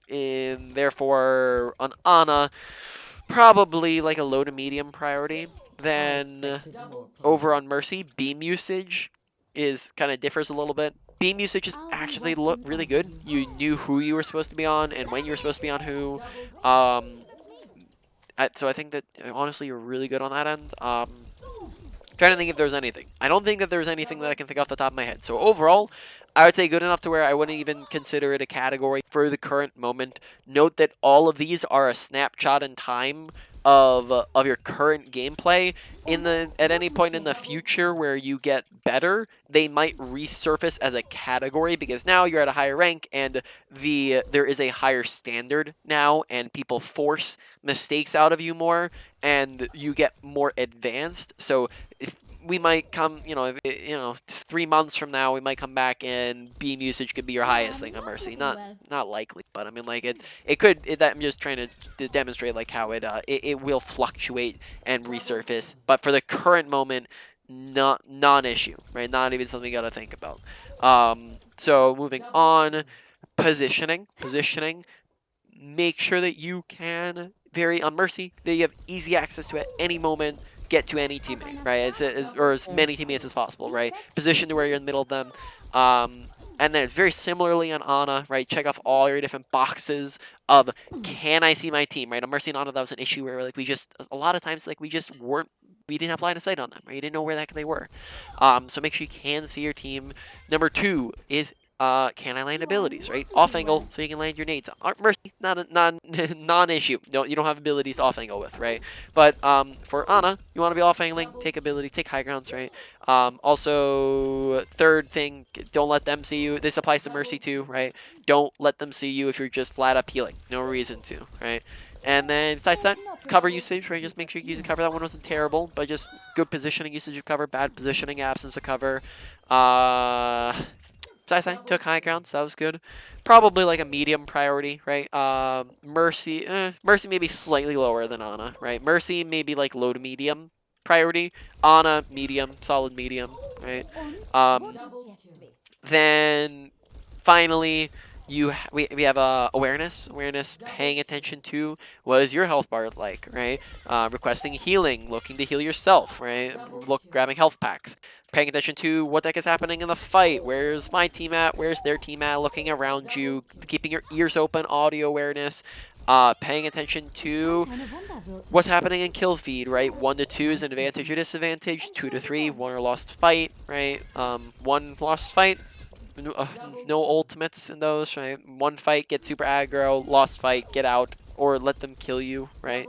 Therefore, on Ana, probably like a low to medium priority. Then over on Mercy, beam usage is kind of differs a little bit. Beam usage is actually really good. You knew who you were supposed to be on and when you were supposed to be on who. So I think that honestly you're really good on that end. Trying to think if there's anything. I don't think that there's anything that I can think off the top of my head. So overall, I would say good enough to where I wouldn't even consider it a category for the current moment. Note that all of these are a snapshot in time of your current gameplay. At any point in the future where you get better, they might resurface as a category because now you're at a higher rank and there is a higher standard now, and people force mistakes out of you more, and you get more advanced. So if we might come, 3 months from now, we might come back and beam usage could be your highest thing on Mercy. Not likely, but I mean, like it could. I'm just trying to demonstrate like how it will fluctuate and resurface. But for the current moment, non-issue, right? Not even something you got to think about. So moving on, positioning. Make sure that you can vary on Mercy, that you have easy access to at any moment, get to any teammate, right? Or as many teammates as possible, right? Position to where you're in the middle of them. And then very similarly on Ana, right? Check off all your different boxes of can I see my team, right? On Mercy and Ana, that was an issue where like a lot of times like we didn't have line of sight on them, right? You didn't know where the heck they were. So make sure you can see your team. Number 2 is can I land abilities, right? Off angle, so you can land your nades. Mercy, not a non-issue. No, you don't have abilities to off angle with, right? But for Ana, you want to be off angling, take ability, take high grounds, right? Also, third thing, don't let them see you. This applies to Mercy too, right? Don't let them see you if you're just flat up healing. No reason to, right? And then besides that, cover usage, right? Just make sure you use a cover. That one wasn't terrible, but just good positioning usage of cover, bad positioning, absence of cover. Sai took high ground, so that was good. Probably like a medium priority, right? Mercy maybe slightly lower than Ana, right? Mercy maybe like low to medium priority. Ana, medium, solid medium, right? Then finally, we have awareness, paying attention to what is your health bar like, right? Requesting healing, looking to heal yourself, right? Grabbing health packs, paying attention to what the heck is happening in the fight. Where's my team at? Where's their team at? Looking around you, keeping your ears open, audio awareness. Paying attention to what's happening in kill feed, right? 1 to 2 is an advantage or disadvantage. 2 to 3, won or lost fight, right? One lost fight, no ultimates in those, right? One fight, get super aggro. Lost fight, get out or let them kill you, right?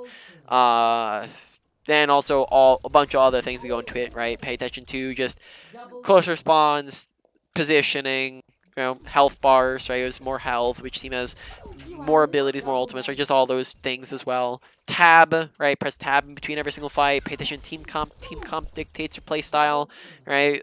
Then also a bunch of other things that go into it, right? Pay attention to just close response, positioning, health bars, right? It was more health, which team has more abilities, more ultimates, right? Just all those things as well. Tab, right? Press tab in between every single fight. Pay attention. Team comp. Team comp dictates your play style, right?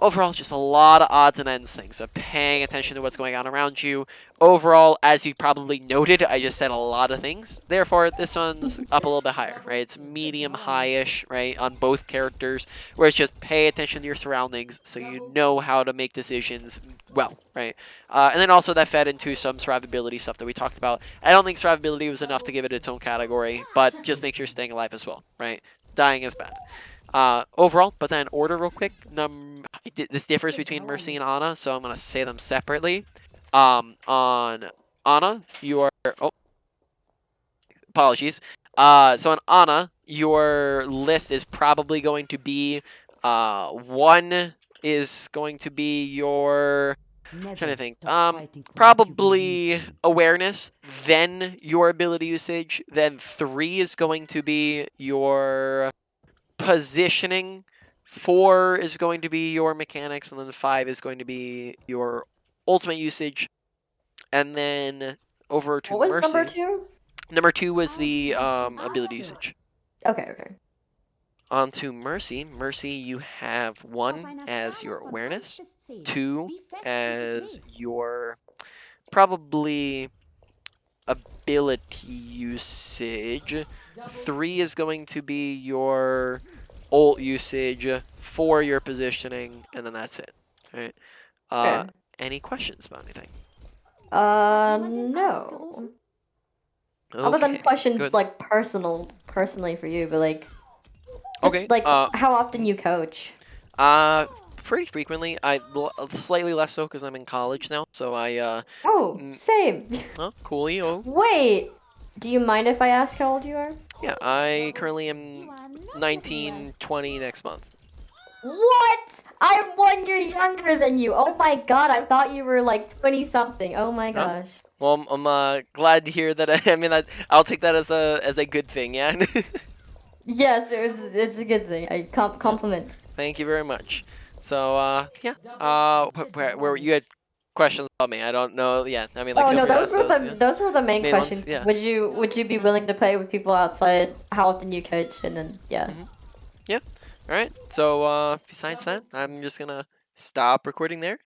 Overall, just a lot of odds and ends things. So paying attention to what's going on around you. Overall, as you probably noted, I just said a lot of things. Therefore, this one's up a little bit higher, right? It's medium high-ish, right, on both characters, where it's just pay attention to your surroundings so you know how to make decisions well, right? And then also that fed into some survivability stuff that we talked about. I don't think survivability was enough to give it its own category, but just make sure you're staying alive as well, right? Dying is bad. Overall, but then order real quick. This differs between Mercy and Ana, so I'm going to say them separately. On Ana, you are... Oh, apologies. So on Ana, your list is probably going to be... 1 is going to be your... I'm trying to think. Probably awareness, then your ability usage, then 3 is going to be your positioning, 4 is going to be your mechanics, and then 5 is going to be your ultimate usage. And then over to What was Mercy. number 2? Number 2 was the ability usage. Okay. On to Mercy. Mercy, you have 1 as your awareness, 2 as your probably ability usage, 3 is going to be your ult usage, 4 your positioning, and then that's it. All right. Okay. Any questions about anything? No. Other than Okay. questions Good. like personally for you, but like, just Okay. like how often you coach? Pretty frequently. Slightly less so because I'm in college now. So I Oh, same. oh, coolio. Wait, do you mind if I ask how old you are? Yeah, I currently am 19, 20 next month. What? I'm 1 year younger than you. Oh my god, I thought you were like 20 something. Oh my Oh. gosh. Well, I'm glad to hear that. I mean, I'll take that as a good thing. Yeah. Yes, it's a good thing. I compliments. Thank you very much. So yeah. Where you had questions about me? I don't know. Yeah. I mean, like, Oh feel no, free to those ask were those. the Yeah. those were the main Main ones, questions. yeah. Would you be willing to play with people outside? How often you coach? And then yeah. Yeah. All right. So besides that, I'm just gonna stop recording there.